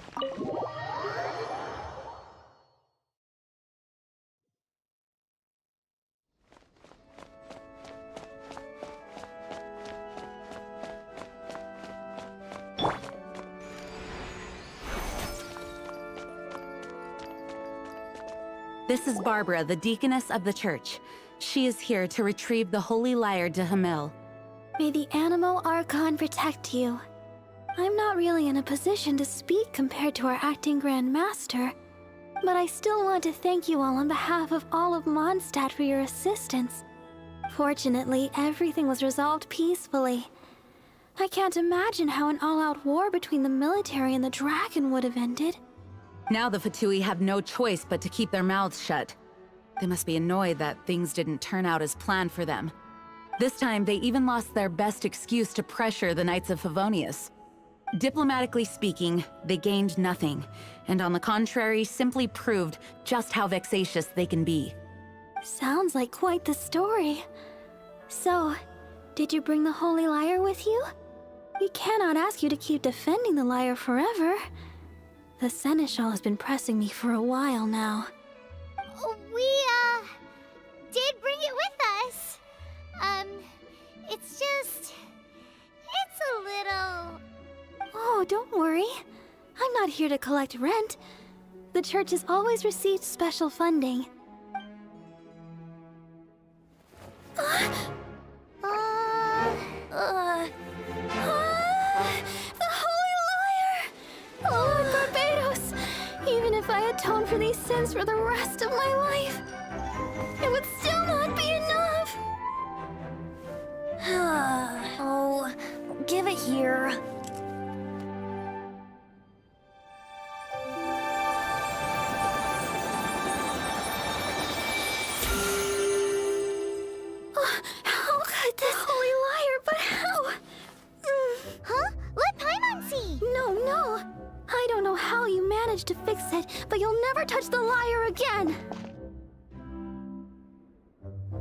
This is Barbara, the deaconess of the church. She is here to retrieve the Holy Lyre de Himmel. May the Animo Archon protect you. I'm not really in a position to speak compared to our acting Grand Master, but I still want to thank you all on behalf of all of Mondstadt for your assistance. Fortunately, everything was resolved peacefully. I can't imagine how an all-out war between the military and the dragon would have ended. Now the Fatui have no choice but to keep their mouths shut. They must be annoyed that things didn't turn out as planned for them. This time, they even lost their best excuse to pressure the Knights of Favonius. Diplomatically speaking, they gained nothing, and on the contrary, simply proved just how vexatious they can be. Sounds like quite the story. So, did you bring the Holy Lyre with you? We cannot ask you to keep defending the lyre forever. The Seneschal has been pressing me for a while now. We, did bring it with us. It's just... it's a little... Oh, don't worry. I'm not here to collect rent. The church has always received special funding. The Holy Lyre! Lord Barbatos! Even if I atone for these sins for the rest of my life, it would still not be enough! Oh, give it here. How could this Holy Lyre, but how? Huh? Let Paimon see! No. I don't know how you managed to fix it, but you'll never touch the lyre again!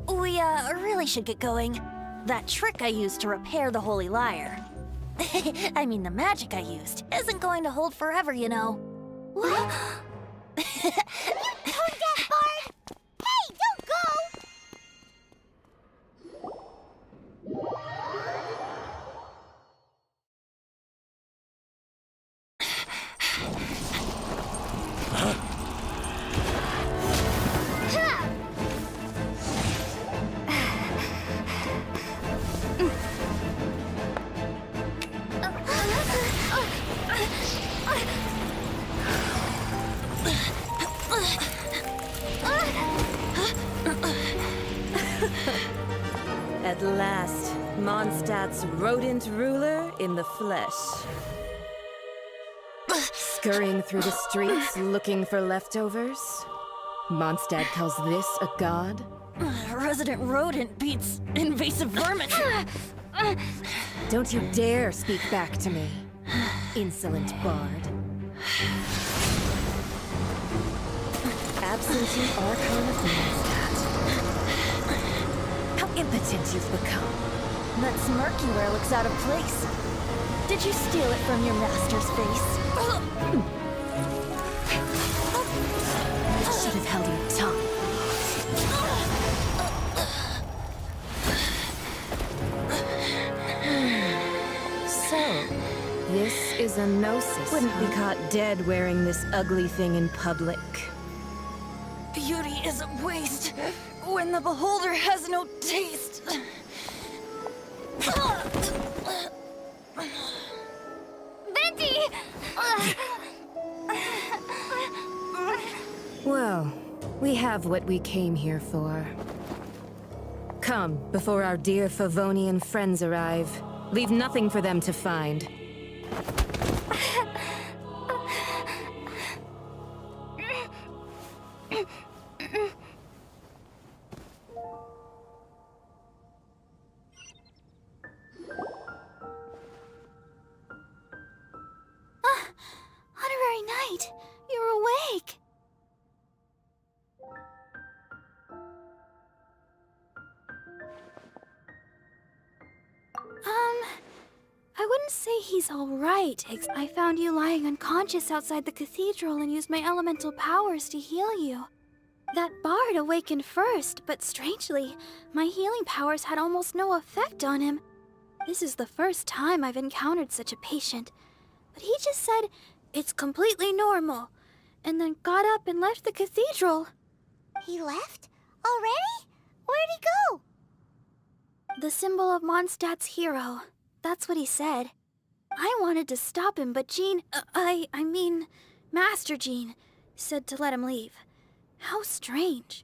We, really should get going. That trick I used to repair the Holy Lyre. I mean, the magic I used isn't going to hold forever, you know. What? You tone-deaf bard! Hey, don't go! At last, Mondstadt's rodent ruler in the flesh. Scurrying through the streets looking for leftovers? Mondstadt calls this a god? Resident rodent beats invasive vermin. Don't you dare speak back to me, insolent bard. Absentee Archon of Mondstadt. How impotent you've become. That smirk you wear looks out of place. Did you steal it from your master's face? Should have held your tongue. So, this is a gnosis. Wouldn't be caught dead wearing this ugly thing in public. Beauty is a waste when the beholder has no taste. Venti! Well, we have what we came here for. Come, before our dear Favonian friends arrive. Leave nothing for them to find. Honorary Knight, you're awake. I wouldn't say he's all right. I found you lying unconscious outside the cathedral and used my elemental powers to heal you. That bard awakened first, but strangely, my healing powers had almost no effect on him. This is the first time I've encountered such a patient. But he just said, it's completely normal, and then got up and left the cathedral. He left? Already? Where'd he go? The symbol of Mondstadt's hero. That's what he said. I wanted to stop him, but Jean, I mean, Master Jean, said to let him leave. How strange.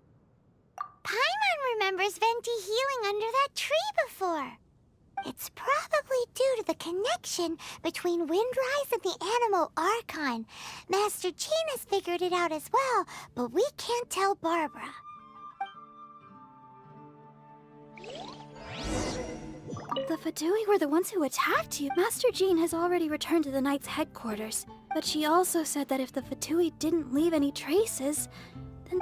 Paimon remembers Venti healing under that tree before. It's probably due to the connection between Windrise and the Animal Archon. Master Jean has figured it out as well, but we can't tell Barbara. The Fatui were the ones who attacked you. Master Jean has already returned to the Knight's headquarters, but she also said that if the Fatui didn't leave any traces, then...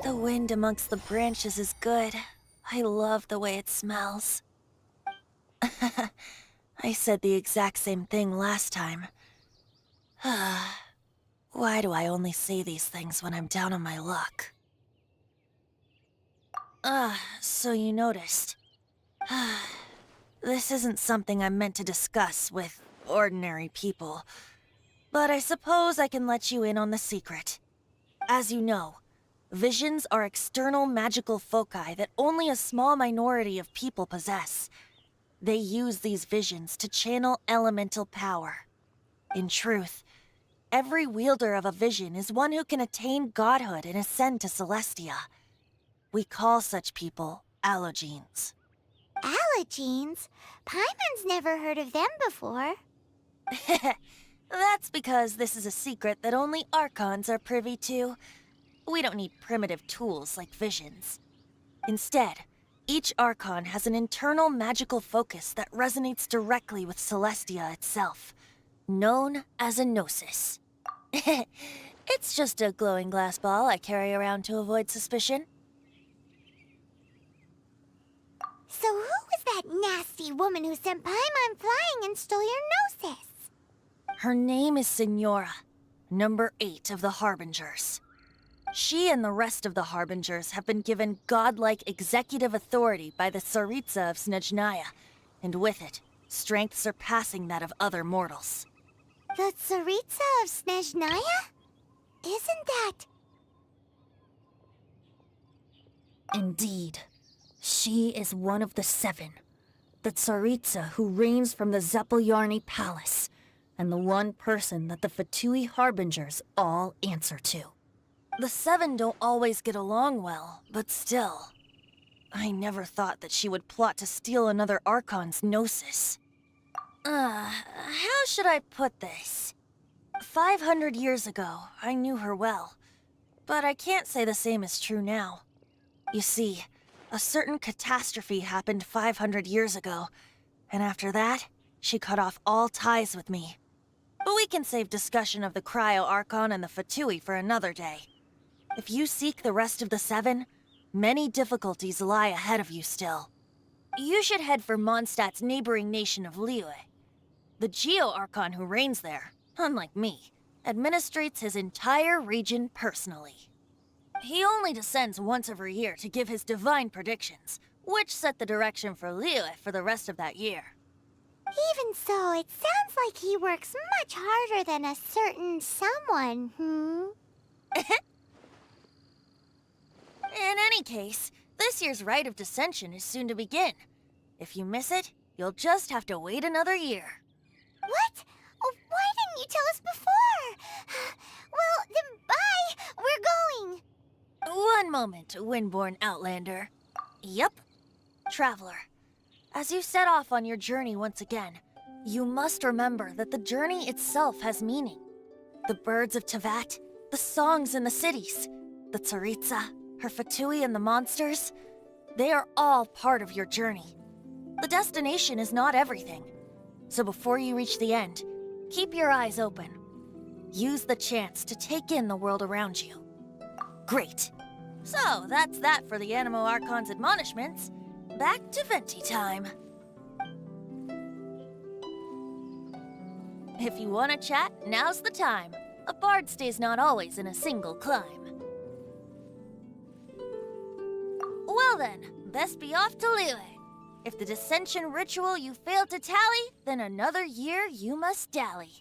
The wind amongst the branches is good. I love the way it smells. I said the exact same thing last time. Why do I only say these things when I'm down on my luck? So you noticed. This isn't something I'm meant to discuss with ordinary people. But I suppose I can let you in on the secret. As you know, visions are external magical foci that only a small minority of people possess. They use these visions to channel elemental power. In truth, every wielder of a vision is one who can attain godhood and ascend to Celestia. We call such people Allogenes. Allogenes? Paimon's never heard of them before. That's because this is a secret that only Archons are privy to. We don't need primitive tools like visions. Instead, each Archon has an internal magical focus that resonates directly with Celestia itself, known as a Gnosis. It's just a glowing glass ball I carry around to avoid suspicion. So who was that nasty woman who sent Paimon flying and stole your Gnosis? Her name is Signora, number 8 of the Harbingers. She and the rest of the Harbingers have been given godlike executive authority by the Tsaritsa of Snezhnaya, and with it, strength surpassing that of other mortals. The Tsaritsa of Snezhnaya? Isn't that... Indeed. She is one of the 7. The Tsaritsa who reigns from the Zeppeljärni Palace, and the one person that the Fatui Harbingers all answer to. The 7 don't always get along well, but still. I never thought that she would plot to steal another Archon's Gnosis. How should I put this? 500 years ago, I knew her well. But I can't say the same is true now. You see, a certain catastrophe happened 500 years ago, and after that, she cut off all ties with me. But we can save discussion of the Cryo Archon and the Fatui for another day. If you seek the rest of the 7, many difficulties lie ahead of you still. You should head for Mondstadt's neighboring nation of Liyue. The Geo Archon who reigns there, unlike me, administrates his entire region personally. He only descends once every year to give his divine predictions, which set the direction for Liyue for the rest of that year. Even so, it sounds like he works much harder than a certain someone, In any case, this year's Rite of Descension is soon to begin. If you miss it, you'll just have to wait another year. What? Oh, why didn't you tell us before? Well, then bye! We're going! One moment, Windborn Outlander. Yep. Traveler, as you set off on your journey once again, you must remember that the journey itself has meaning. The birds of Teyvat, the songs in the cities, the Tsaritsa, her Fatui and the monsters, they are all part of your journey. The destination is not everything. So before you reach the end, keep your eyes open. Use the chance to take in the world around you. Great. So that's that for the Anemo Archon's admonishments. Back to Venti time. If you want to chat, now's the time. A bard stays not always in a single climb. Well then, best be off to Liyue. If the dissension ritual you failed to tally, then another year you must dally.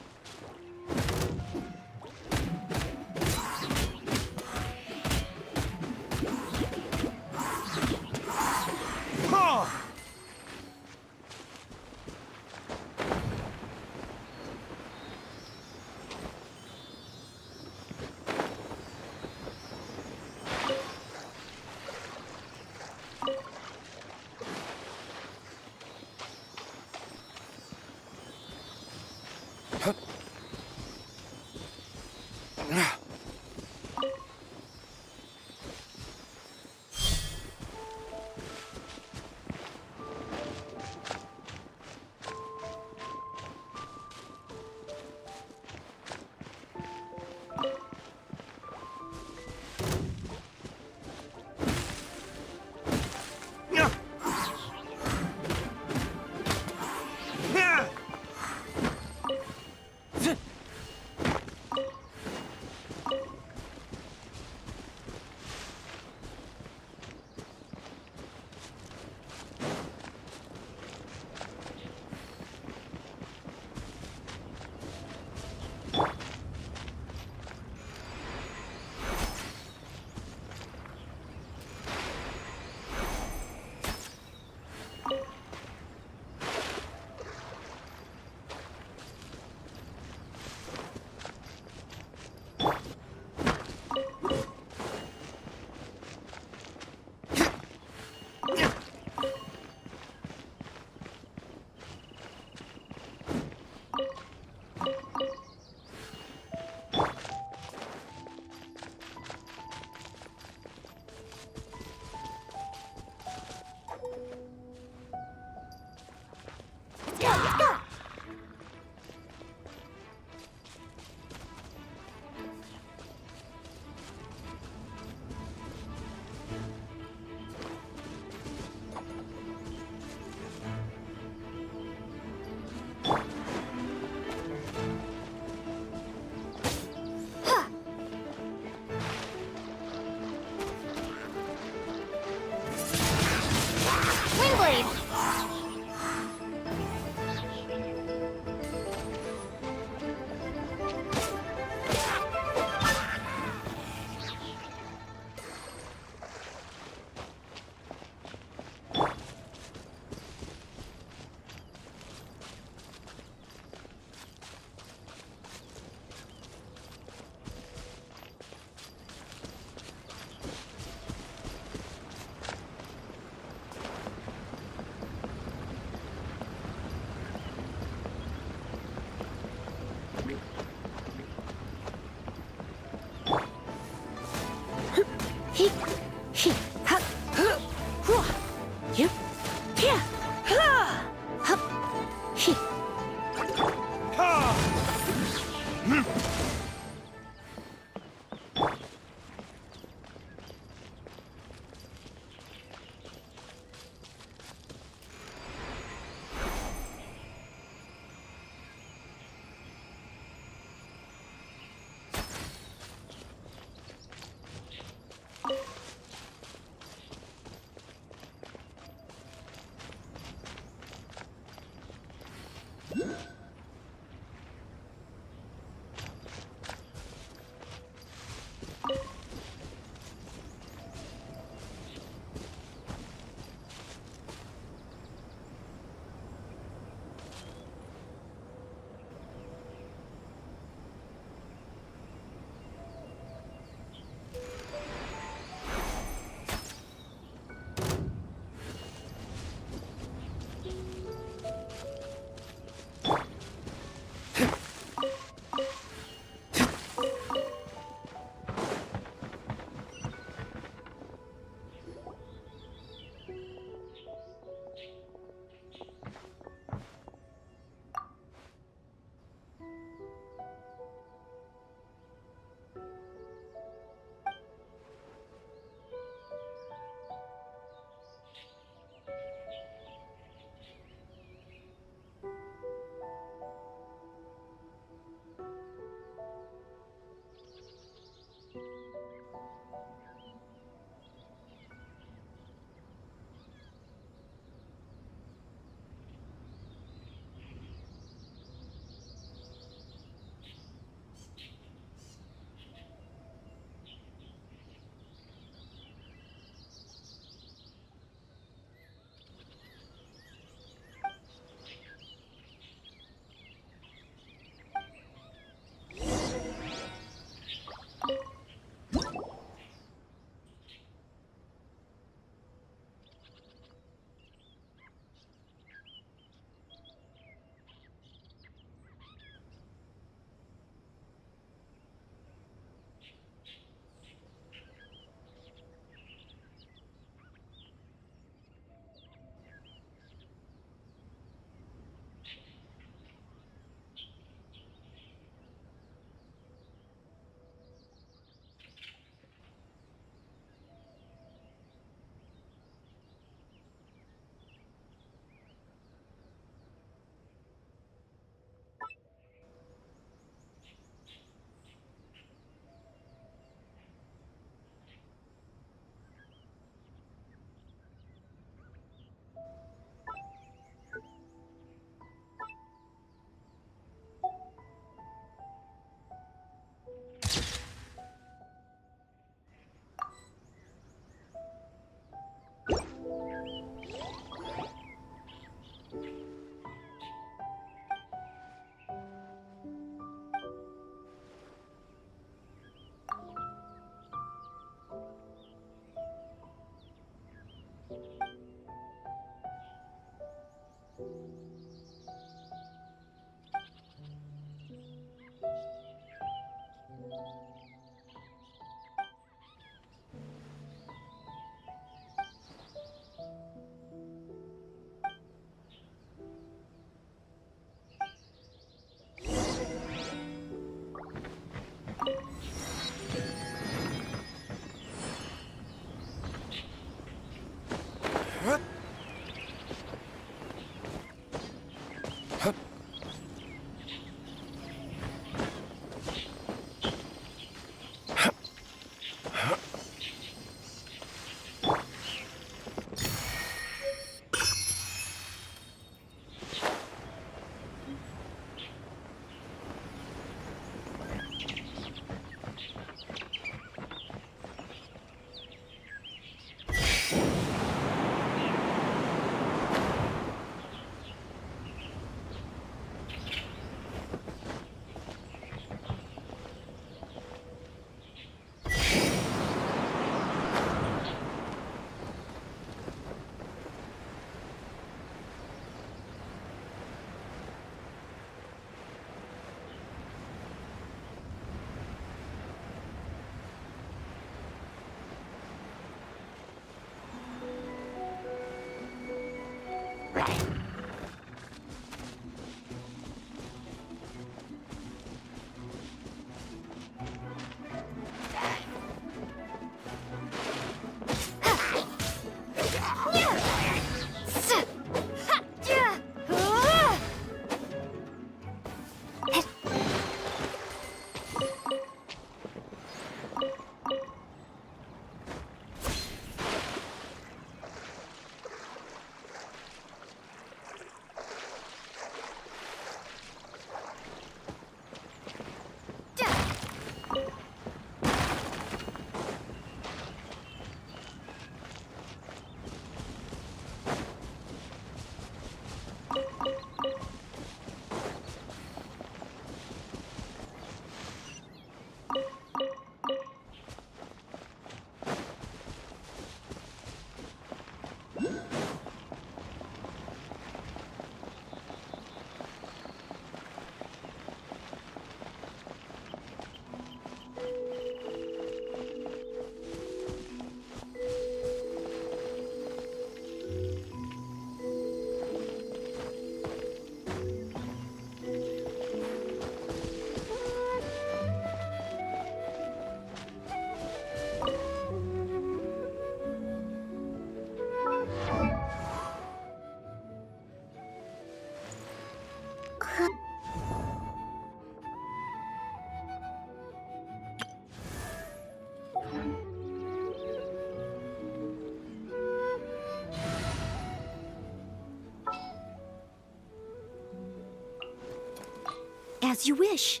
As you wish.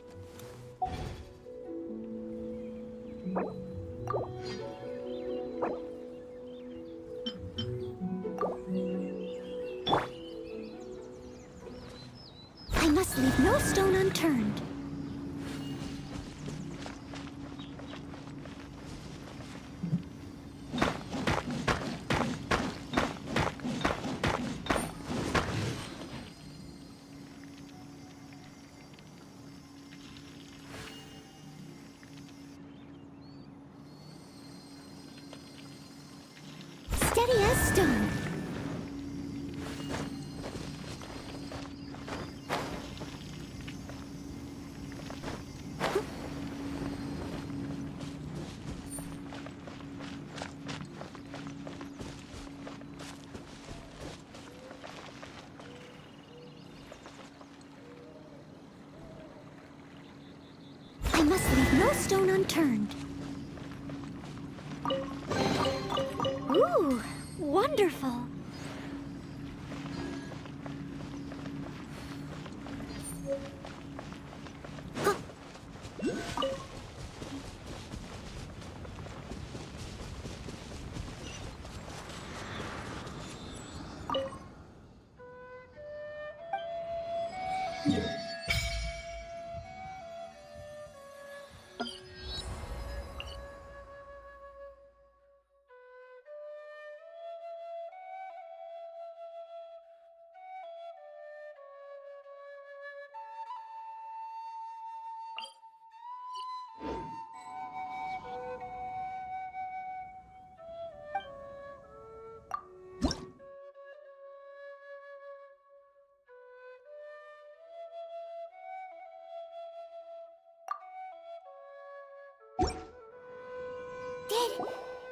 I must leave no stone unturned. Steady as stone. I must leave no stone unturned. Ooh, wonderful.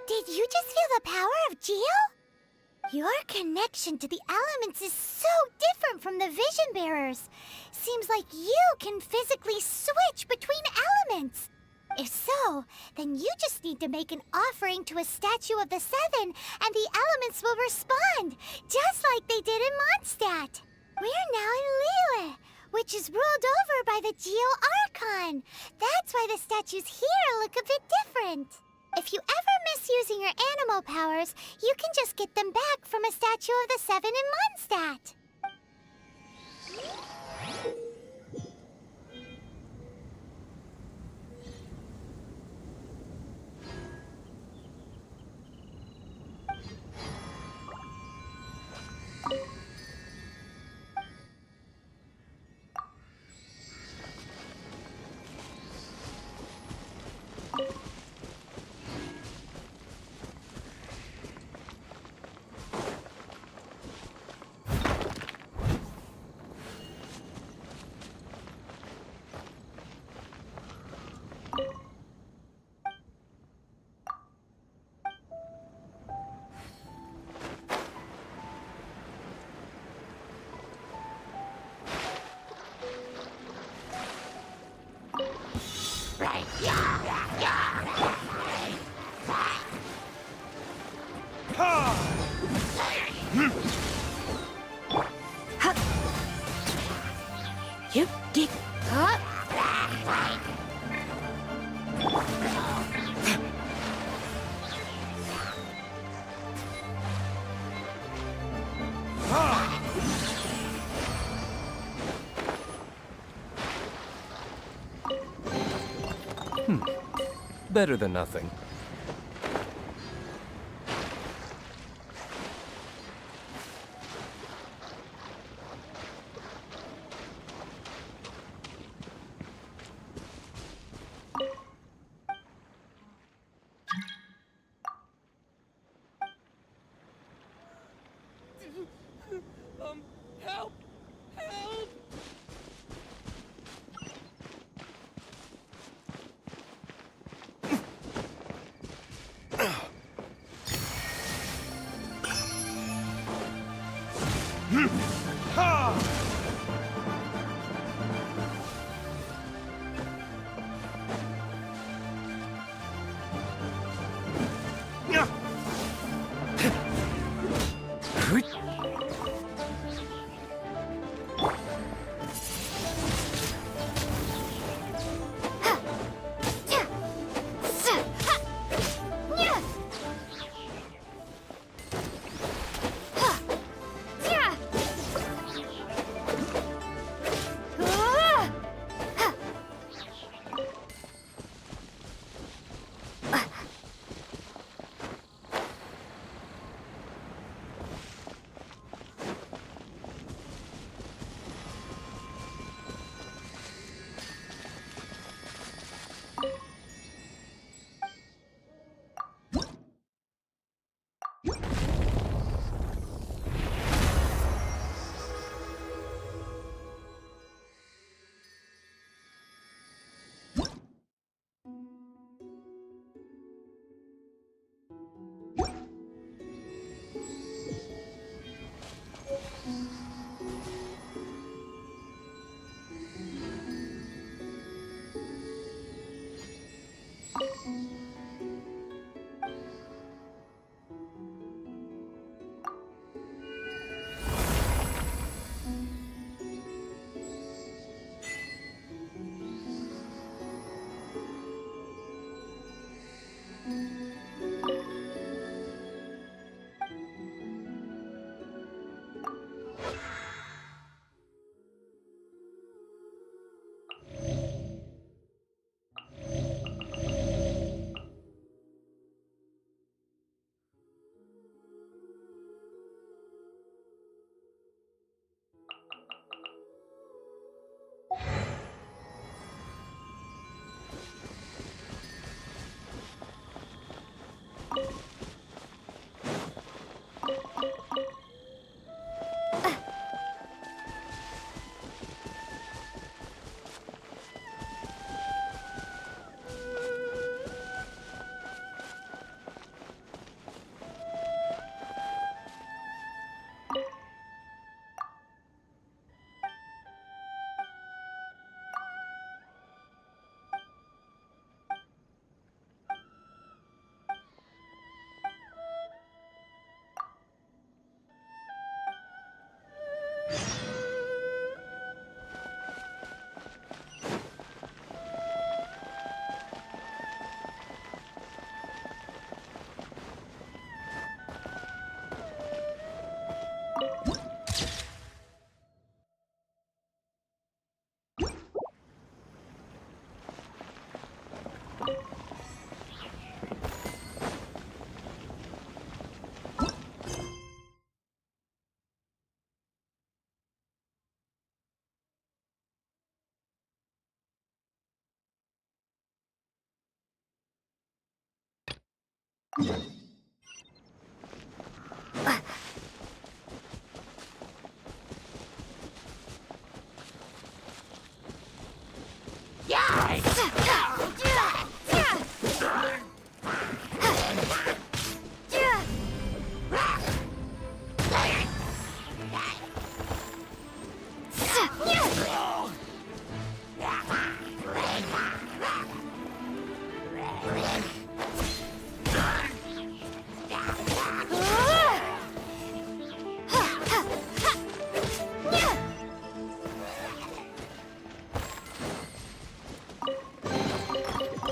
Did you just feel the power of Geo? Your connection to the elements is so different from the Vision Bearers. Seems like you can physically switch between elements. If so, then you just need to make an offering to a statue of the Seven, and the elements will respond, just like they did in Mondstadt. We're now in Liyue, which is ruled over by the Geo Archon. That's why the statues here look a bit different. If you ever miss using your animal powers, you can just get them back from a statue of the Seven in Mondstadt. Yep, dig. Better than nothing. Help! Help!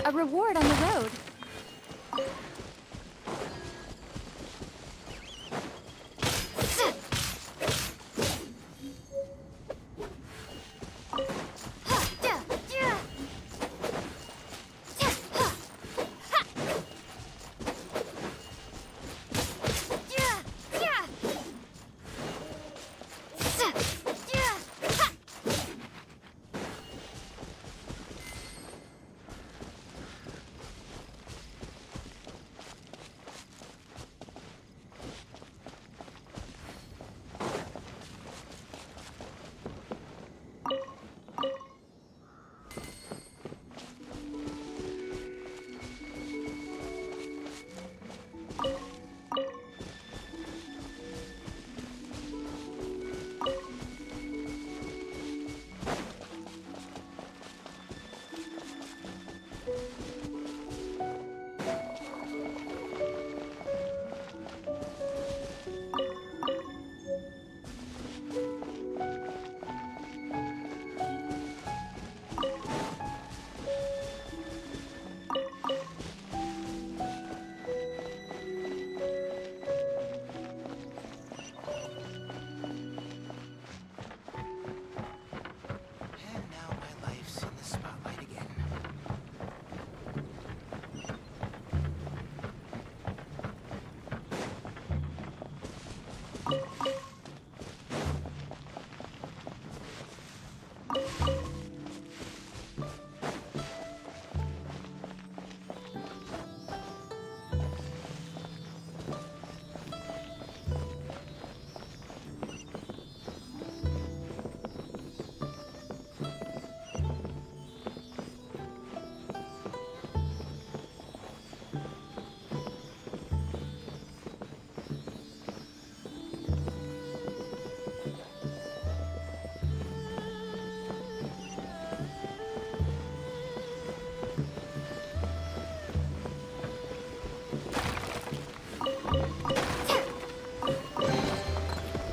A reward on the road. And now my life's in the spotlight again.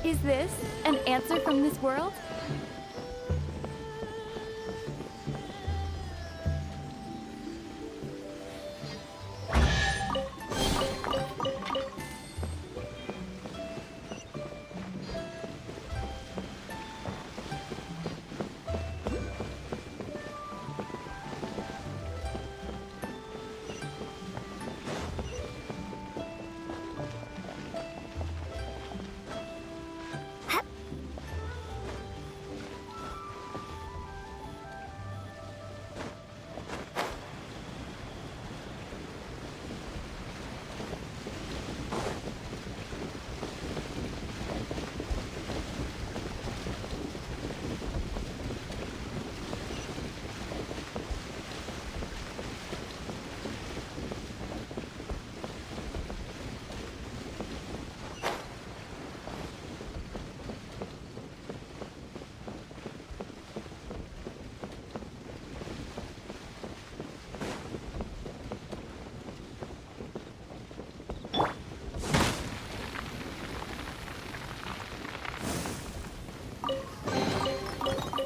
Is this an answer from this world?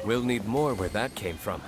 We'll need more where that came from.